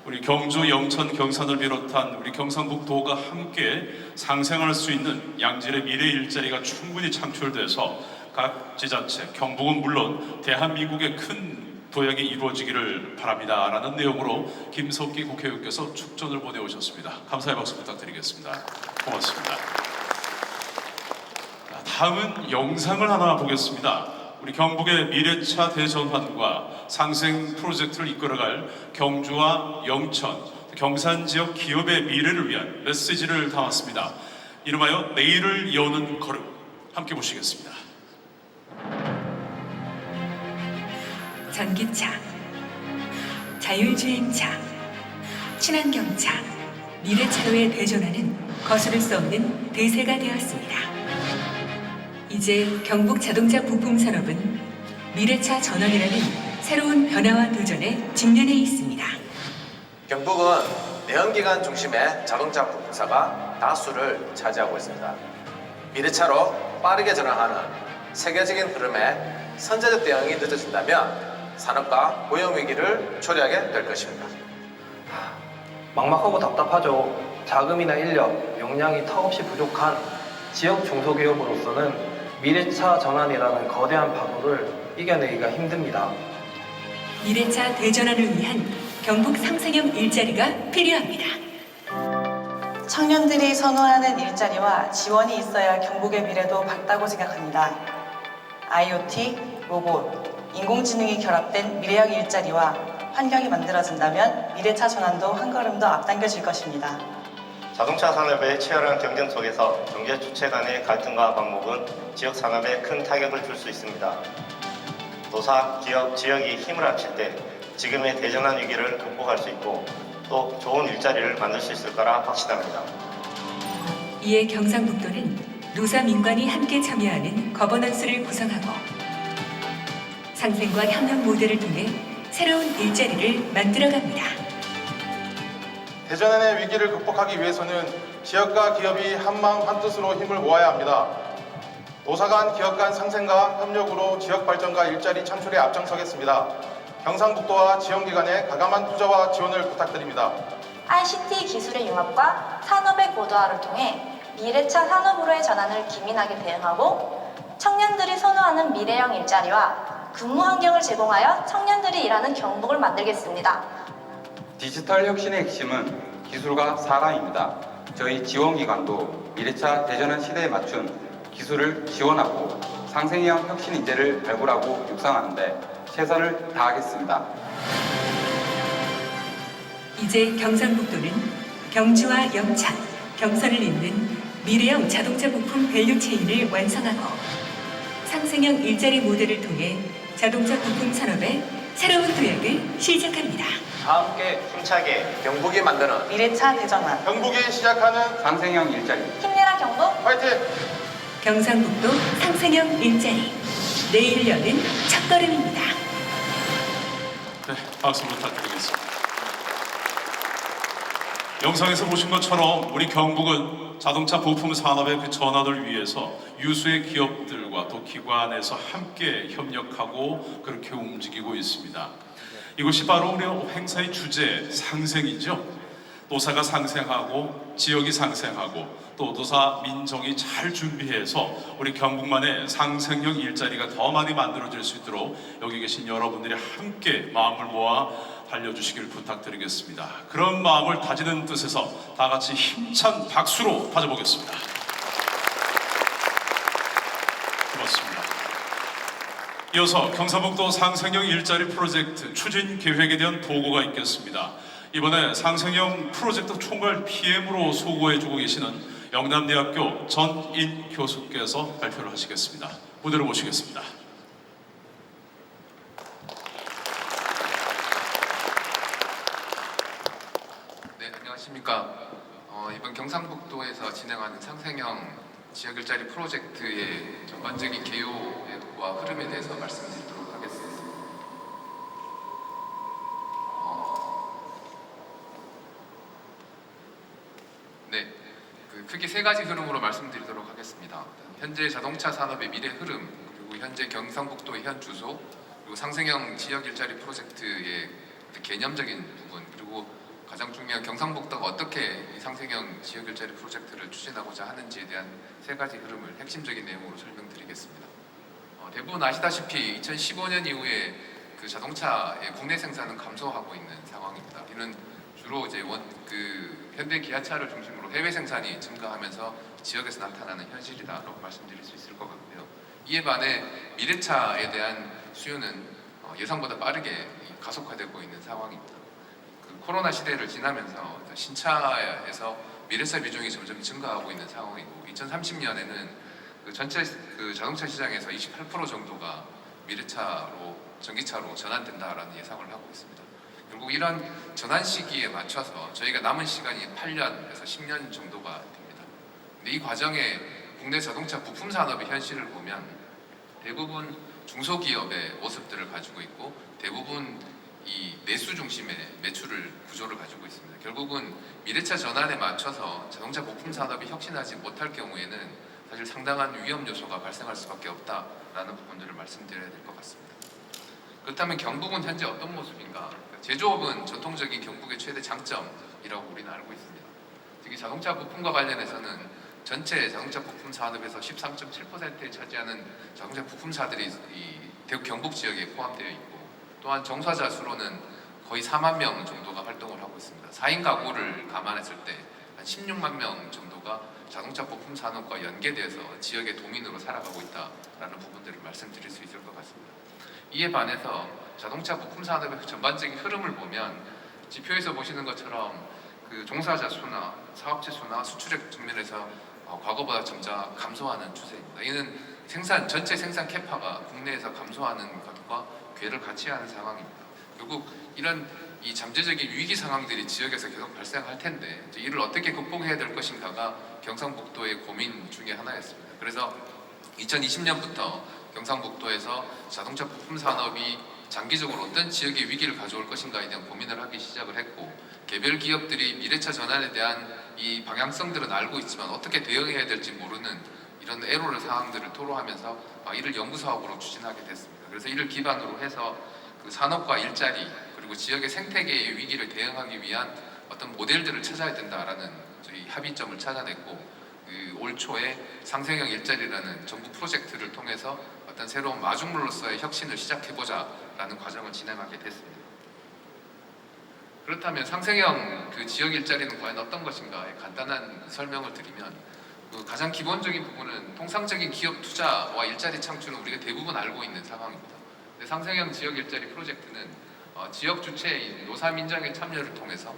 우리 경주, 영천, 경산을 비롯한 우리 경상북도가 함께 상생할 수 있는 양질의 미래 일자리가 충분히 창출돼서 각 지자체, 경북은 물론 대한민국의 큰 도약이 이루어지기를 바랍니다 라는 내용으로 김석기 국회의원께서 축전을 보내오셨습니다. 감사의 박수 부탁드리겠습니다. 고맙습니다. 다음은 영상을 하나 보겠습니다. 우리 경북의 미래차 대전환과 상생 프로젝트를 이끌어갈 경주와 영천, 경산 지역 기업의 미래를 위한 메시지를 담았습니다. 이름하여 내일을 여는 걸음, 함께 보시겠습니다. 전기차, 자율주행차, 친환경차, 미래차로의 대전환은 거스를 수 없는 대세가 되었습니다. 이제 경북 자동차 부품 산업은 미래차 전환이라는 새로운 변화와 도전에 직면해 있습니다. 경북은 내연기관 중심의 자동차 부품사가 다수를 차지하고 있습니다. 미래차로 빠르게 전환하는 세계적인 흐름에 선제적 대응이 늦어진다면 산업과 고용 위기를 초래하게 될 것입니다. 막막하고 답답하죠. 자금이나 인력, 역량이 턱없이 부족한 지역 중소기업으로서는 미래차 전환이라는 거대한 파도를 이겨내기가 힘듭니다. 미래차 대전환을 위한 경북 상생형 일자리가 필요합니다. 청년들이 선호하는 일자리와 지원이 있어야 경북의 미래도 밝다고 생각합니다. IoT, 로봇, 인공지능이 결합된 미래형 일자리와 환경이 만들어진다면 미래차 전환도 한 걸음 더 앞당겨질 것입니다. 자동차 산업의 치열한 경쟁 속에서 경제 주체 간의 갈등과 반목은 지역 산업에 큰 타격을 줄 수 있습니다. 노사, 기업, 지역이 힘을 합칠 때 지금의 대전환 위기를 극복할 수 있고 또 좋은 일자리를 만들 수 있을 거라 확신합니다. 이에 경상북도는 노사 민관이 함께 참여하는 거버넌스를 구성하고 상생과 협력 모델을 통해 새로운 일자리를 만들어갑니다. 대전환의 위기를 극복하기 위해서는 지역과 기업이 한마음 한뜻으로 힘을 모아야 합니다. 노사 간, 기업 간 상생과 협력으로 지역 발전과 일자리 창출에 앞장서겠습니다. 경상북도와 지원기관의 과감한 투자와 지원을 부탁드립니다. ICT 기술의 융합과 산업의 고도화를 통해 미래차 산업으로의 전환을 기민하게 대응하고 청년들이 선호하는 미래형 일자리와 근무 환경을 제공하여 청년들이 일하는 경북을 만들겠습니다. 디지털 혁신의 핵심은 기술과 사람입니다. 저희 지원기관도 미래차 대전환 시대에 맞춘 기술을 지원하고 상생형 혁신 인재를 발굴하고 육성하는데 최선을 다하겠습니다. 이제 경상북도는 경주와 영창, 경선을 잇는 미래형 자동차 부품 밸류체인을 완성하고 상생형 일자리 모델을 통해 자동차 부품 산업의 새로운 도약을 시작합니다. 다 함께 힘차게 경북이 만드는 미래차 대전환. 경북이 시작하는 상생형 일자리. 힘내라 경북. 파이팅! 경상북도 상생형 일자리. 내일 여는 첫걸음입니다. 네, 박수 부탁드리겠습니다. 영상에서 보신 것처럼 우리 경북은 자동차 부품 산업의 그 전환을 위해서 유수의 기업들과 또 기관에서 함께 협력하고 그렇게 움직이고 있습니다. 이것이 바로 우리 행사의 주제 상생이죠. 노사가 상생하고 지역이 상생하고 또 노사 민정이 잘 준비해서 우리 경북만의 상생형 일자리가 더 많이 만들어질 수 있도록 여기 계신 여러분들이 함께 마음을 모아 달려주시길 부탁드리겠습니다. 그런 마음을 다지는 뜻에서 다 같이 힘찬 박수로 다져보겠습니다. 고맙습니다. 이어서 경상북도 상생형 일자리 프로젝트 추진 계획에 대한 보고가 있겠습니다. 이번에 상생형 프로젝트 총괄 PM으로 수고해주고 계시는 영남대학교 전인 교수께서 발표를 하시겠습니다. 무대로 모시겠습니다. 네, 안녕하십니까. 이번 경상북도에서 진행하는 상생형 지역일자리 프로젝트의 전반적인 개요와 흐름에 대해서 말씀드리도록 하겠습니다. 네, 크게 세 가지 흐름으로 말씀드리도록 하겠습니다. 현재 자동차 산업의 미래 흐름, 그리고 현재 경상북도의 현 주소, 그리고 상생형 지역일자리 프로젝트의 개념적인 부분, 그리고 가장 중요한 경상북도가 어떻게 이 상생형 지역일자리 프로젝트를 추진하고자 하는지에 대한 세 가지 흐름을 핵심적인 내용으로 설명드리겠습니다. 대부분 아시다시피 2015년 이후에 그 자동차의 국내 생산은 감소하고 있는 상황입니다. 이는 주로 이제 현대 기아차를 중심으로 해외 생산이 증가하면서 지역에서 나타나는 현실이다라고 말씀드릴 수 있을 것 같고요. 이에 반해 미래차에 대한 수요는 예상보다 빠르게 가속화되고 있는 상황입니다. 코로나 시대를 지나면서 신차에서 미래차 비중이 점점 증가하고 있는 상황이고 2030년에는 전체 자동차 시장에서 28% 정도가 미래차로 전기차로 전환된다라는 예상을 하고 있습니다. 결국 이런 전환 시기에 맞춰서 저희가 남은 시간이 8년에서 10년 정도가 됩니다. 근데 이 과정에 국내 자동차 부품 산업의 현실을 보면 대부분 중소기업의 모습들을 가지고 있고 대부분 이 대수 중심의 매출을 구조를 가지고 있습니다. 결국은 미래차 전환에 맞춰서 자동차 부품 산업이 혁신하지 못할 경우에는 사실 상당한 위험 요소가 발생할 수밖에 없다라는 부분들을 말씀드려야 될 것 같습니다. 그렇다면 경북은 현재 어떤 모습인가? 제조업은 전통적인 경북의 최대 장점이라고 우리는 알고 있습니다. 특히 자동차 부품과 관련해서는 전체 자동차 부품 산업에서 13.7%를 차지하는 자동차 부품사들이 이 경북 지역에 포함되어 있고, 또한 종사자 수로는 거의 4만 명 정도가 활동을 하고 있습니다. 4인 가구를 감안했을 때 한 16만 명 정도가 자동차 부품 산업과 연계돼서 지역의 도민으로 살아가고 있다라는 부분들을 말씀드릴 수 있을 것 같습니다. 이에 반해서 자동차 부품 산업의 전반적인 흐름을 보면 지표에서 보시는 것처럼 그 종사자 수나 사업체 수나 수출액 측면에서 과거보다 점차 감소하는 추세입니다. 이는 전체 생산 캐파가 국내에서 감소하는 것과 궤를 같이 하는 상황입니다. 결국 이런 이 잠재적인 위기 상황들이 지역에서 계속 발생할 텐데 이를 어떻게 극복해야 될 것인가가 경상북도의 고민 중에 하나였습니다. 그래서 2020년부터 경상북도에서 자동차 부품 산업이 장기적으로 어떤 지역의 위기를 가져올 것인가에 대한 고민을 하기 시작을 했고, 개별 기업들이 미래차 전환에 대한 이 방향성들은 알고 있지만 어떻게 대응해야 될지 모르는 이런 애로를 상황들을 토로하면서 이를 연구 사업으로 추진하게 됐습니다. 그래서 이를 기반으로 해서 그 산업과 일자리 그리고 지역의 생태계의 위기를 대응하기 위한 어떤 모델들을 찾아야 된다라는 저희 합의점을 찾아냈고, 올 초에 상생형 일자리라는 정부 프로젝트를 통해서 어떤 새로운 마중물로서의 혁신을 시작해보자라는 과정을 진행하게 됐습니다. 그렇다면 상생형 그 지역 일자리는 과연 어떤 것인가에 간단한 설명을 드리면, 그 가장 기본적인 부분은 통상적인 기업 투자와 일자리 창출은 우리가 대부분 알고 있는 상황입니다. 근데 상생형 지역 일자리 프로젝트는 지역 주체인 노사민정의 참여를 통해서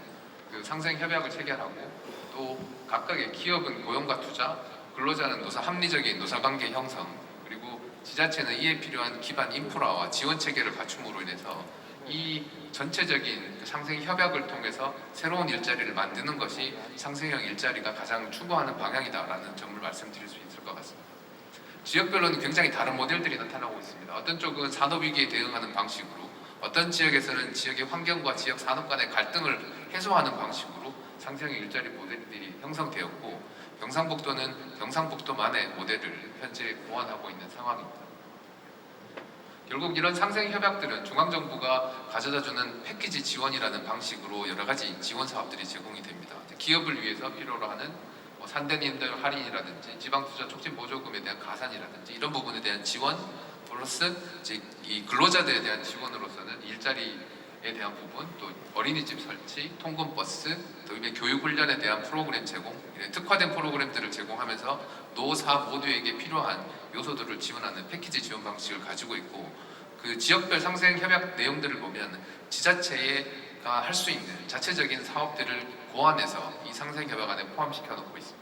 그 상생 협약을 체결하고, 또 각각의 기업은 고용과 투자, 근로자는 노사 합리적인 노사관계 형성, 그리고 지자체는 이에 필요한 기반 인프라와 지원 체계를 갖춤으로 인해서 이 전체적인 상생 협약을 통해서 새로운 일자리를 만드는 것이 상생형 일자리가 가장 추구하는 방향이다라는 점을 말씀드릴 수 있을 것 같습니다. 지역별로는 굉장히 다른 모델들이 나타나고 있습니다. 어떤 쪽은 산업위기에 대응하는 방식으로, 어떤 지역에서는 지역의 환경과 지역 산업 간의 갈등을 해소하는 방식으로 상생형 일자리 모델들이 형성되었고, 경상북도는 경상북도만의 모델을 현재 고안하고 있는 상황입니다. 결국 이런 상생 협약들은 중앙정부가 가져다주는 패키지 지원이라는 방식으로 여러 가지 지원 사업들이 제공이 됩니다. 기업을 위해서 필요로 하는 산대인들 할인이라든지 지방투자 촉진 보조금에 대한 가산이라든지 이런 부분에 대한 지원, 플러스 이 근로자들에 대한 지원으로서는 일자리에 대한 부분, 또 어린이집 설치, 통근버스, 또 교육 훈련에 대한 프로그램 제공, 특화된 프로그램들을 제공하면서 노사 모두에게 필요한 요소들을 지원하는 패키지 지원 방식을 가지고 있고, 그 지역별 상생 협약 내용들을 보면 지자체가 할 수 있는 자체적인 사업들을 고안해서 이 상생 협약 안에 포함시켜 놓고 있습니다.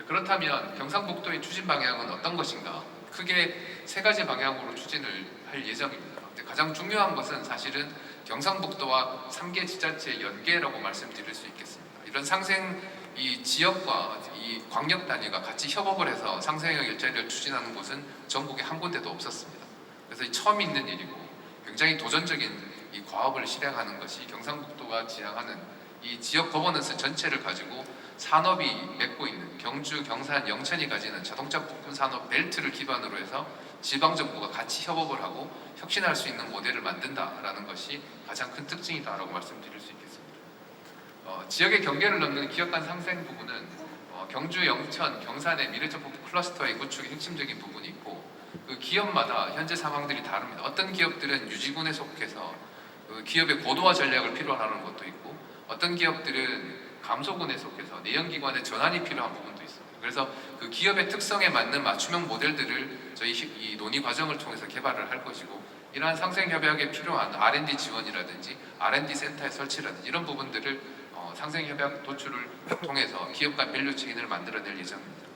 그렇다면 경상북도의 추진 방향은 어떤 것인가? 크게 세 가지 방향으로 추진을 할 예정입니다. 가장 중요한 것은 사실은 경상북도와 3개 지자체의 연계라고 말씀드릴 수 있겠습니다. 이런 상생 이 지역과 이 광역 단위가 같이 협업을 해서 상생형 일자리를 추진하는 곳은 전국에 한 군데도 없었습니다. 그래서 처음 있는 일이고 굉장히 도전적인 이 과업을 실행하는 것이 경상북도가 지향하는 이 지역 거버넌스 전체를 가지고 산업이 맺고 있는 경주, 경산, 영천이 가지는 자동차 부품 산업 벨트를 기반으로 해서 지방정부가 같이 협업을 하고 혁신할 수 있는 모델을 만든다라는 것이 가장 큰 특징이다라고 말씀드릴 수 있겠습니다. 지역의 경계를 넘는 기업 간 상생 부분은 경주, 영천, 경산의 미래차 부품 클러스터의 구축이 핵심적인 부분이 있고, 그 기업마다 현재 상황들이 다릅니다. 어떤 기업들은 유지군에 속해서 그 기업의 고도화 전략을 필요로 하는 것도 있고, 어떤 기업들은 감소군에 속해서 내연기관의 전환이 필요한 부분도 있습니다. 그래서 그 기업의 특성에 맞는 맞춤형 모델들을 저희 이 논의 과정을 통해서 개발을 할 것이고, 이러한 상생협약에 필요한 R&D 지원이라든지 R&D 센터의 설치라든지 이런 부분들을 상생협약 도출을 통해서 기업 간 밸류 체인을 만들어낼 예정입니다.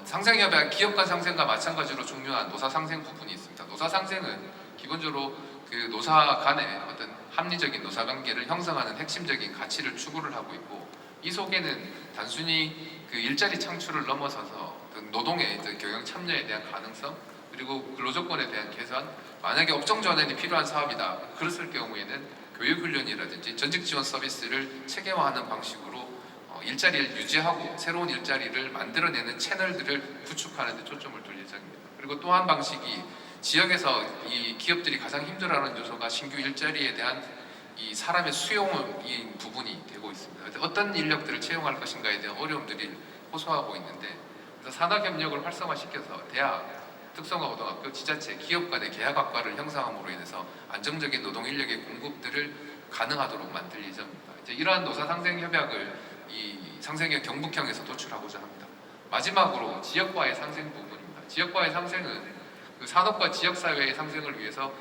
상생협약 기업 간 상생과 마찬가지로 중요한 노사 상생 부분이 있습니다. 노사 상생은 기본적으로 그 노사 간의 어떤 합리적인 노사 관계를 형성하는 핵심적인 가치를 추구를 하고 있고, 이 속에는 단순히 그 일자리 창출을 넘어서서 노동의 경영 참여에 대한 가능성, 그리고 근로조건에 대한 개선, 만약에 업종 전환이 필요한 사업이다. 그랬을 경우에는 교육훈련이라든지 전직 지원 서비스를 체계화하는 방식으로 일자리를 유지하고 새로운 일자리를 만들어내는 채널들을 구축하는 데 초점을 둘 예정입니다. 그리고 또 한 방식이 지역에서 이 기업들이 가장 힘들어하는 요소가 신규 일자리에 대한 이 사람의 수용인 부분이 되고 있습니다. 어떤 인력들을 채용할 것인가에 대한 어려움들이 호소하고 있는데, 그래서 산학협력을 활성화시켜서 대학, 특성화고등학교, 지자체, 기업 간의 계약학과를 형성함으로 인해서 안정적인 노동 인력의 공급들을 가능하도록 만들 예정입니다. 이제 이러한 노사 상생 협약을 이 상생형 경북형에서 도출하고자 합니다. 마지막으로 지역과의 상생 부분입니다. 지역과의 상생은 그 산업과 지역사회의 상생을 위해서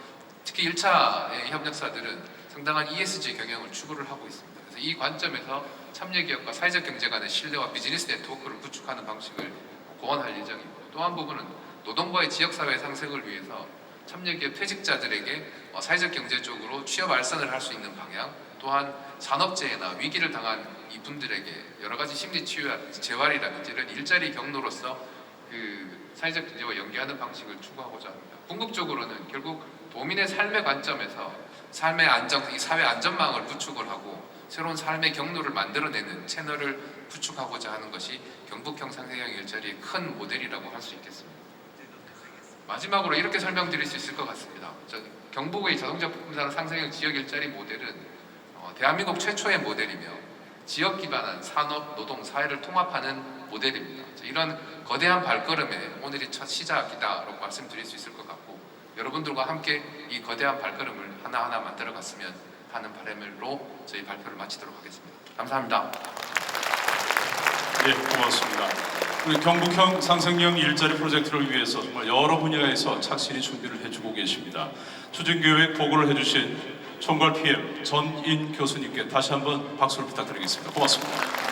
특히 1차의 협력사들은 상당한 ESG 경영을 추구를 하고 있습니다. 그래서 이 관점에서 참여기업과 사회적 경제 간의 신뢰와 비즈니스 네트워크를 구축하는 방식을 고안할 예정이고, 또 한 부분은 노동과의 지역사회 상생을 위해서 참여기업 퇴직자들에게 사회적 경제 쪽으로 취업 알선을 할 수 있는 방향, 또한 산업재해나 위기를 당한 이분들에게 여러 가지 심리 치유, 재활이라든지 이런 일자리 경로로서 그 사회적 경제와 연계하는 방식을 추구하고자 합니다. 궁극적으로는 결국 도민의 삶의 관점에서 삶의 안정, 이 사회 안전망을 구축을 하고 새로운 삶의 경로를 만들어내는 채널을 구축하고자 하는 것이 경북형 상생형 일자리의 큰 모델이라고 할 수 있겠습니다. 마지막으로 이렇게 설명드릴 수 있을 것 같습니다. 경북의 자동차 부품산업 상생형 지역 일자리 모델은 대한민국 최초의 모델이며 지역 기반한 산업, 노동, 사회를 통합하는 모델입니다. 이런 거대한 발걸음에 오늘이 첫 시작이다라고 말씀드릴 수 있을 것 같고, 여러분들과 함께 이 거대한 발걸음을 하나하나 만들어갔으면 하는 바람으로 저희 발표를 마치도록 하겠습니다. 감사합니다. 네, 고맙습니다. 우리 경북형 상생형 일자리 프로젝트를 위해서 정말 여러 분야에서 착실히 준비를 해주고 계십니다. 추진계획 보고를 해주신 총괄 PM 전인 교수님께 다시 한번 박수를 부탁드리겠습니다. 고맙습니다.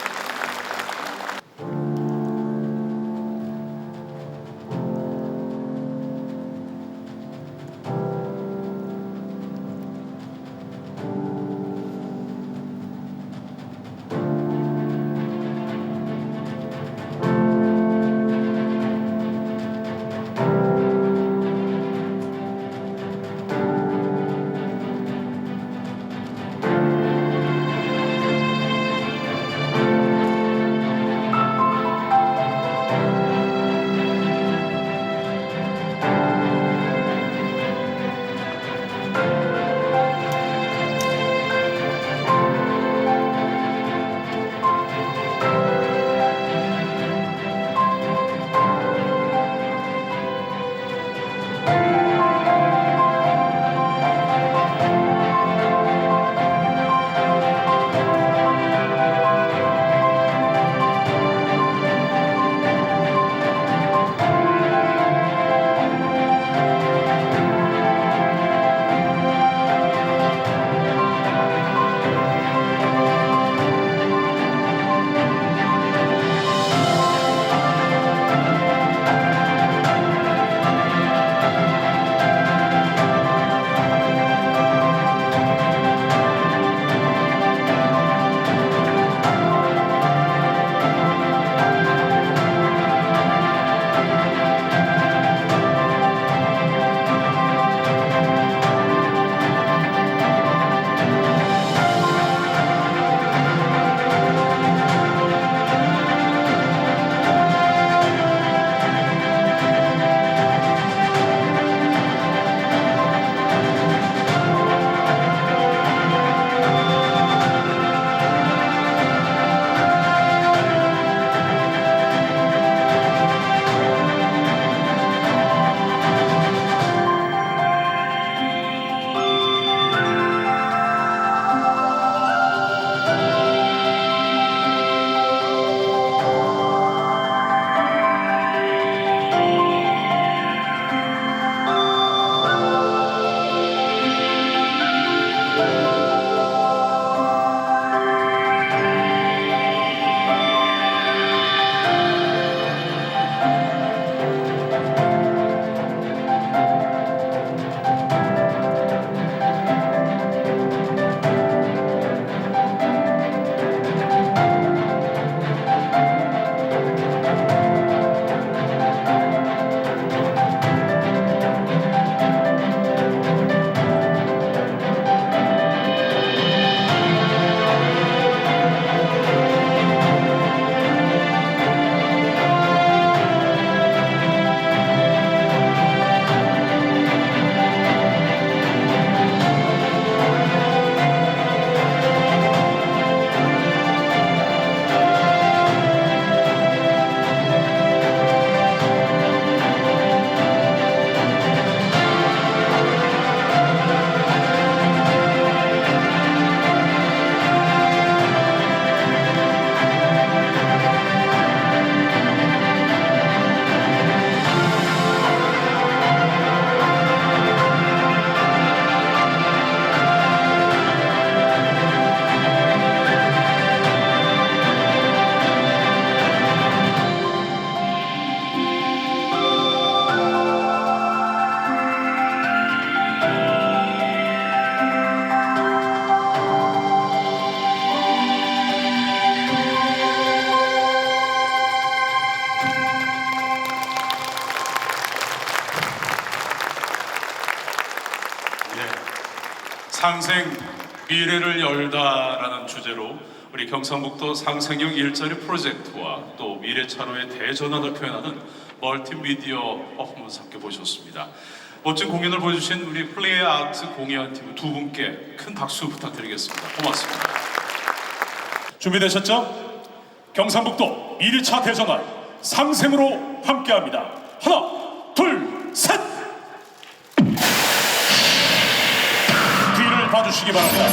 상생 미래를 열다라는 주제로 우리 경상북도 상생형 일자리 프로젝트와 또 미래차로의 대전환을 표현하는 멀티미디어 퍼포먼스 함께 보셨습니다. 멋진 공연을 보여주신 우리 플레이 아트 공연팀 두 분께 큰 박수 부탁드리겠습니다. 고맙습니다. 준비되셨죠? 경상북도 미래차 대전환 상생으로 함께합니다. 하나, 둘, 셋! 뒤를 봐주시기 바랍니다.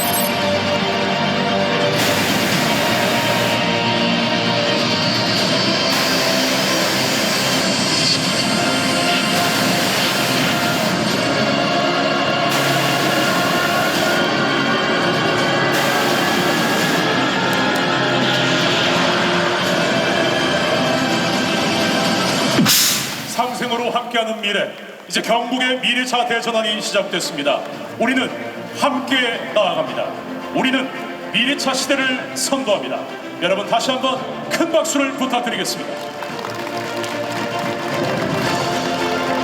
상생으로 함께하는 미래, 이제 경북의 미래차 대전환이 시작됐습니다. 우리는 함께 나아갑니다. 우리는 미래차 시대를 선도합니다. 여러분 다시 한번 큰 박수를 부탁드리겠습니다.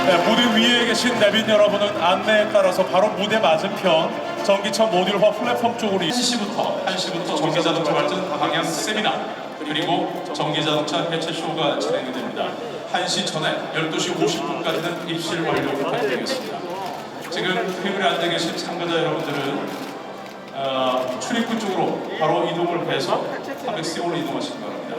네, 무대 위에 계신 내빈 여러분은 안내에 따라서 바로 무대 맞은편 전기차 모듈화 플랫폼 쪽으로 1시부터 전기자동차 발전 다방향 세미나 그리고 전기자동차 해체쇼가 진행이 됩니다. 1시 전에 12시 50분까지는 입실 완료 부탁드리겠습니다. 지금 테이블에 앉아 계신 참가자 여러분들은 출입구 쪽으로 바로 이동을 해서 300C로 이동하시기 바랍니다.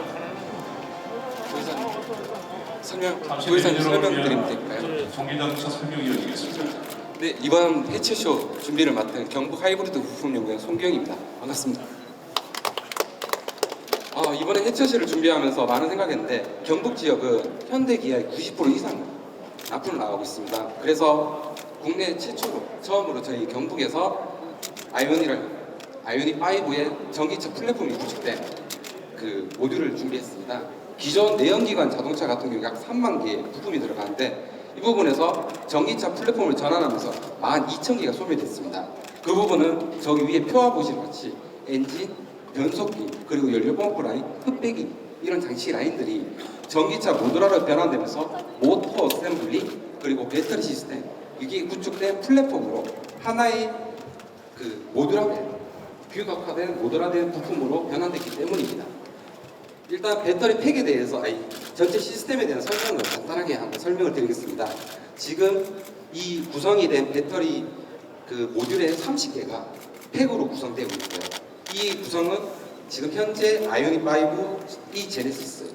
잠시 설명드리면 될까요? 전기자동차 설명이 이어지겠습니다. 네, 이번 해체쇼 준비를 맡은 경북 하이브리드 부품연구원 송경입니다. 반갑습니다. 이번에 해체쇼를 준비하면서 많은 생각했는데 경북 지역은 현대 기아의 90% 이상 납품을 나가고 있습니다. 그래서 국내 최초로 처음으로 저희 경북에서 아이오닉 5의 전기차 플랫폼이 구축된 그 모듈을 준비했습니다. 기존 내연기관 자동차 같은 경우 약 3만 개의 부품이 들어가는데 이 부분에서 전기차 플랫폼을 전환하면서 12,000개가 소멸됐습니다. 그 부분은 저기 위에 표와 보시는 같이 엔진, 변속기, 그리고 연료 펌프 라인, 흡배기 이런 장치 라인들이 전기차 모듈화로 변환되면서 모터 어셈블리 그리고 배터리 시스템 이게 구축된 플랫폼으로 하나의 그 모듈화된 규격화된 모듈화된 부품으로 변환됐기 때문입니다. 일단 배터리 팩에 대해서 전체 시스템에 대한 설명을 간단하게 한번 설명을 드리겠습니다. 지금 이 구성이 된 배터리 그 모듈의 30개가 팩으로 구성되고 있고요. 이 구성은 지금 현재 아이오닉 5 E 제네시스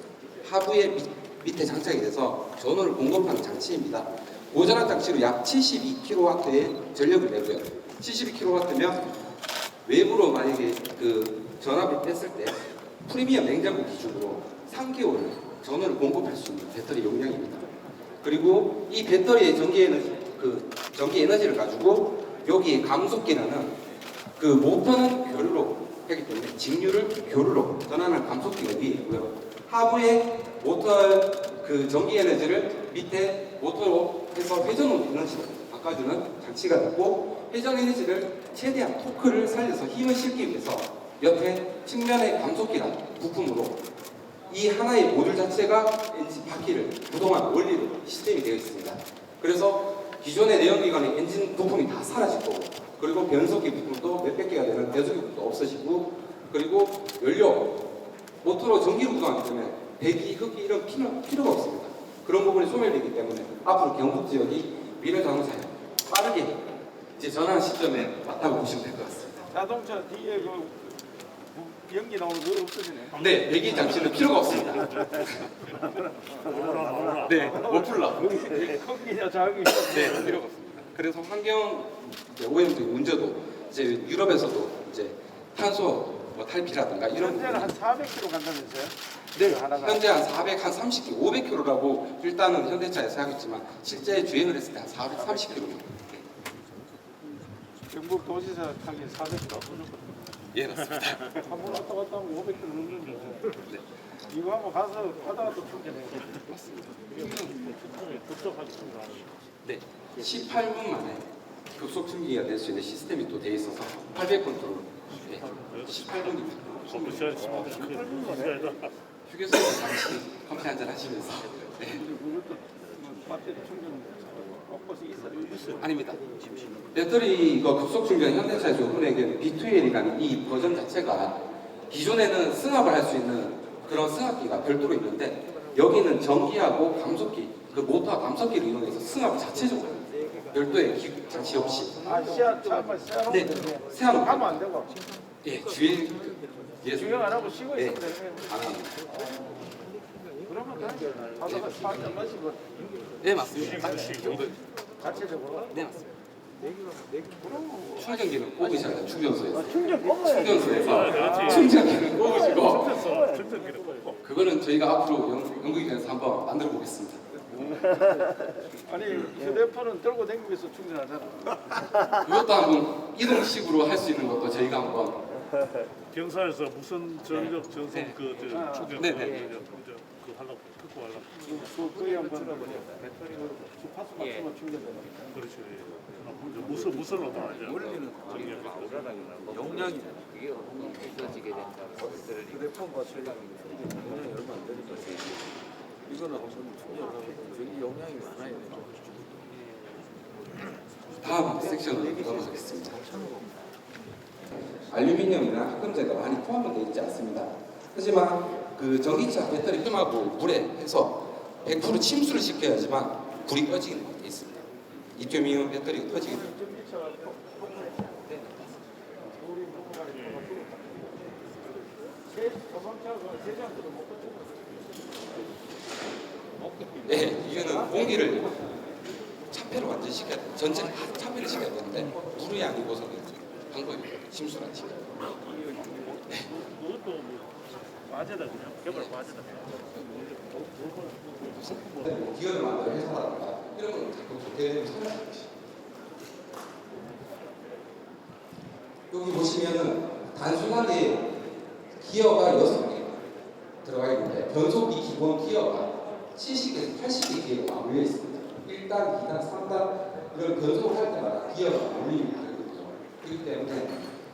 하부의 밑에 장착이 돼서 전원을 공급하는 장치입니다. 고전압 장치로 약 72kW의 전력을 내고요. 72kW면 외부로 만약에 그 전압을 뺐을 때 프리미엄 냉장고 기준으로 3개월 전원을 공급할 수 있는 배터리 용량입니다. 그리고 이 배터리의 전기 에너지를 가지고 여기에 감속기라는 그 모터는 교류로 하기 때문에 직류를 교류로 전환할 감속기가 위에 있고요. 하부에 모터 그 전기 에너지를 밑에 모터로 해서 회전 에너지로 바꿔주는 장치가 있고 회전 에너지를 최대한 토크를 살려서 힘을 실기 위해서 옆에 측면의 감속기라는 부품으로 이 하나의 모듈 자체가 엔진 바퀴를 구동한 원리로 시스템이 되어 있습니다. 그래서 기존의 내연기관의 엔진 부품이 다 사라질 거고 그리고 변속기 부품도 몇백 개가 되는 변속기 부품도 없어지고 그리고 연료, 모터로 전기를 구동하기 때문에 배기, 흡기 이런 필요가 없습니다. 그런 부분이 소멸되기 때문에 앞으로 경북 지역이 미래 자동차에 빠르게 이제 전환 시점에 맞다고 보시면 될 것 같습니다. 자동차 뒤에 그 연기 나오는 거 없어지네. 네, 배기 장치는 필요가 없습니다. 네, 못 풀라. 크기나 자극이 네, 필요가 없습니다. 그래서 환경 오염도 문제도 이제 유럽에서도 이제 탄소 탈피라든가 이런 현재는 한 400km 간다면서요? 네, 현재 한 400, 한 30km, 500km라고 일단은 현대차에서 하겠지만 실제 주행을 했을 때 한 430km. 경북 도시에서 타기 400km 예, 맞습니다. 한번 왔다 갔다 하면 500km 넘는데 네. 이거 한번 가서 하다가 또 충전해요. 맞습니다. 급속하겠습니다. 네, 18분 만에 급속 충전기가 될 수 있는 시스템이 또 돼 있어서 800컨트롤. 네, 18분입니다. 휴게소에 잠시 커피 한잔 하시면서. 네. 배터리 충전 아닙니다. 배터리 급속 충전 현대차에서 이번에 B2L이라는 이 버전 자체가 기존에는 승합을 할 수 있는 그런 승합기가 별도로 있는데 여기는 전기하고 감속기, 그 모터와 감속기를 이용해서 승합 자체적으로 별도의 장치 없이. 네, 세하면 가면 안 되고. 예, 주행 주행 안 하고 쉬고 예, 있으면 되는 안 합니다. 그러면 하다가 차한잔 마시고. 네, 맞습니다. 자체적으로. 네, 맞습니다. 충전기는 꼽으셔야 충전소에서. 충전 꼽아야 충전소에서 충전기는 꼽으시고. 그거는 저희가 앞으로 연구기관에서 한번 만들어 보겠습니다. 아니 휴대폰은 들고 다니면서 충전하잖아. 그것도 한번 이동식으로 할 수 있는 것도 저희가 한번. 경사에서 무선 전력 전송 충전 네네. 그 하려고 듣고 하려고. 그게 한번 배터리 주파수 맞추면 충전되니까. 그렇죠. 무선으로 다 이제 원리는 용량이 이게 없어지게 된다. 휴대폰 맞추려면 용량이 얼마 안 되니까 이거는 전기 용량이 많아야 돼. 다음 섹션으로 넘어가겠습니다. 알루미늄이나 합금제가 많이 포함되어 있지 않습니다. 하지만 그 전기차 배터리 뜸하고 물에 해서 100% 침수를 시켜야지만 불이 꺼지는 게 있습니다. 리튬이온 배터리가 터지게 됩니다. 네, 이거는 공기를 차폐를 완전 시켜야 돼요. 전체 차폐를 시켜야 되는데 물이 아니고서는 방법이 침수를 안 시켜요. 네. 그것도 과제다 그냥 개발 과제다. 기어를 만들어 회사라든가 이런 건 자꾸 대회를 참여하는 것이. 여기 보시면은 단순하게 기어가 6개 들어가 있는데 변속기 기본 기어가 70개에서 80개 기어가 몰려 있습니다. 1단, 2단, 3단 이런 변속을 할 때마다 기어가 몰리는 거거든요. 그렇기 때문에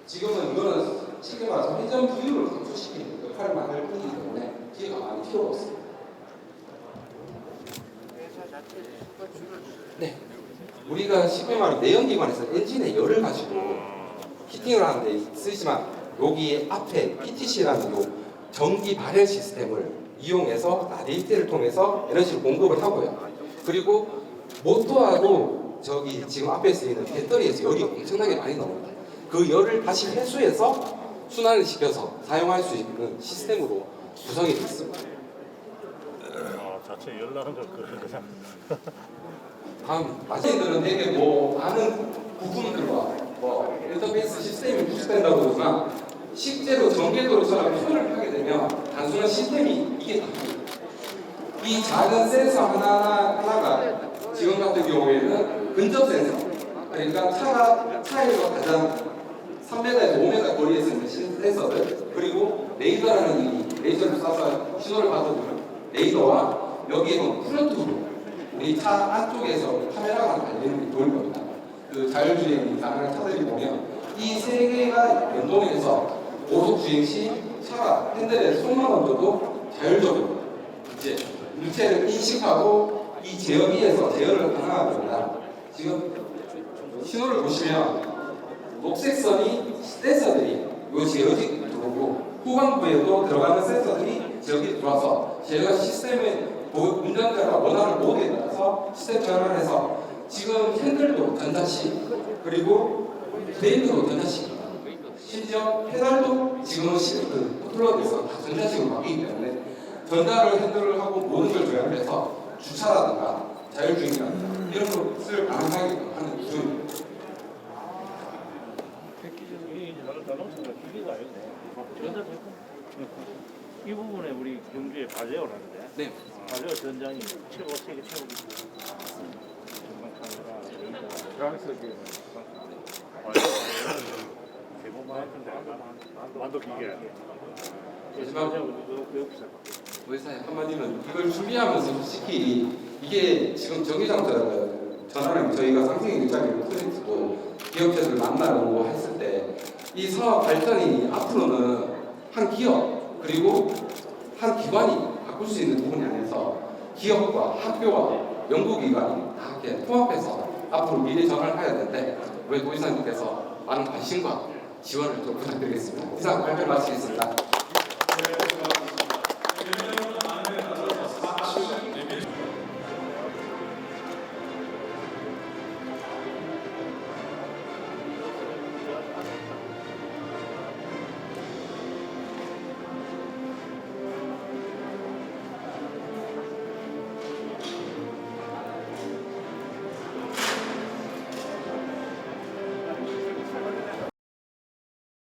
지금은 이거는 쉽게 말해서 회전 부유를 감소시키는 역할만 할 뿐이기 때문에 기어가 많이 필요가 없습니다. 네, 우리가 쉽게 말하면 내연기관에서 엔진의 열을 가지고 히팅을 하는데 쓰지만 여기 앞에 PTC라는 요 전기 발열 시스템을 이용해서 라디에이터를 통해서 에너지를 공급을 하고요. 그리고 모터하고 저기 지금 앞에 쓰이는 배터리에서 열이 엄청나게 많이 나옵니다. 그 열을 다시 회수해서 순환을 시켜서 사용할 수 있는 시스템으로 구성이 되어 있습니다. 자체 열나는 걸 그냥. 다음 마진들은 되게 많은 부품들과 인터페이스 시스템이 구축된다고 그러지만 실제로 전개도로처럼 표현을 하게 되면 단순한 시스템이 이게 다입니다. 이 작은 센서 하나가 지금 같은 경우에는 근접 센서, 그러니까 차에서 가장 3m에서 5m 거리에 있는 센서들, 그리고 레이더라는 이 레이저를 쏴서 신호를 받아주는 레이더와 여기에는 프론트로 우리 차 안쪽에서 카메라가 달리는 게 보일 겁니다. 그 자율주행이 가능한 차들이 보면 이 세 개가 연동해서 고속 주행 시 차가 핸들에 손만 얹어도 자율적으로 이제 물체를 인식하고 이 제어기에서 제어를 가능한 겁니다. 지금 신호를 보시면 녹색 선이 센서들이 이 제어기 들어오고 후방부에도 들어가는 센서들이 제어기 들어와서 제어가 시스템의 운전자가 원하는 모드에 따라서 시스템 전환을 해서 지금 핸들도 전자식 그리고 브레이크도 전자식입니다. 심지어 페달도 지금은 플러그에서 다 전자식으로 바뀌기 때문에 전자를 핸들을 하고 모든 걸 조작을 해서 주차라든가 자율주행이라든가 이런 것을 가능하게 하는 기술입니다. 이 부분에 우리 경주에 바제오를 하는데 네. 바제오 전장이 세계 최고 프랑스 만도 기계. 의사의 한마디는 이걸 준비하면서 솔직히 이게 지금 전기장터 전화를 저희가 상생의 일자리를 프로젝트도 기업체들 만나고 했을 때 이 사업 발전이 앞으로는 한 기업 그리고 한 기관이 바꿀 수 있는 부분이 아니라서 기업과 학교와 연구기관이 다 이렇게 통합해서 앞으로 미래 전환을 해야 되는데 우리 도지사님께서 많은 관심과 지원을 좀 부탁드리겠습니다. 이상 발표를 마치겠습니다.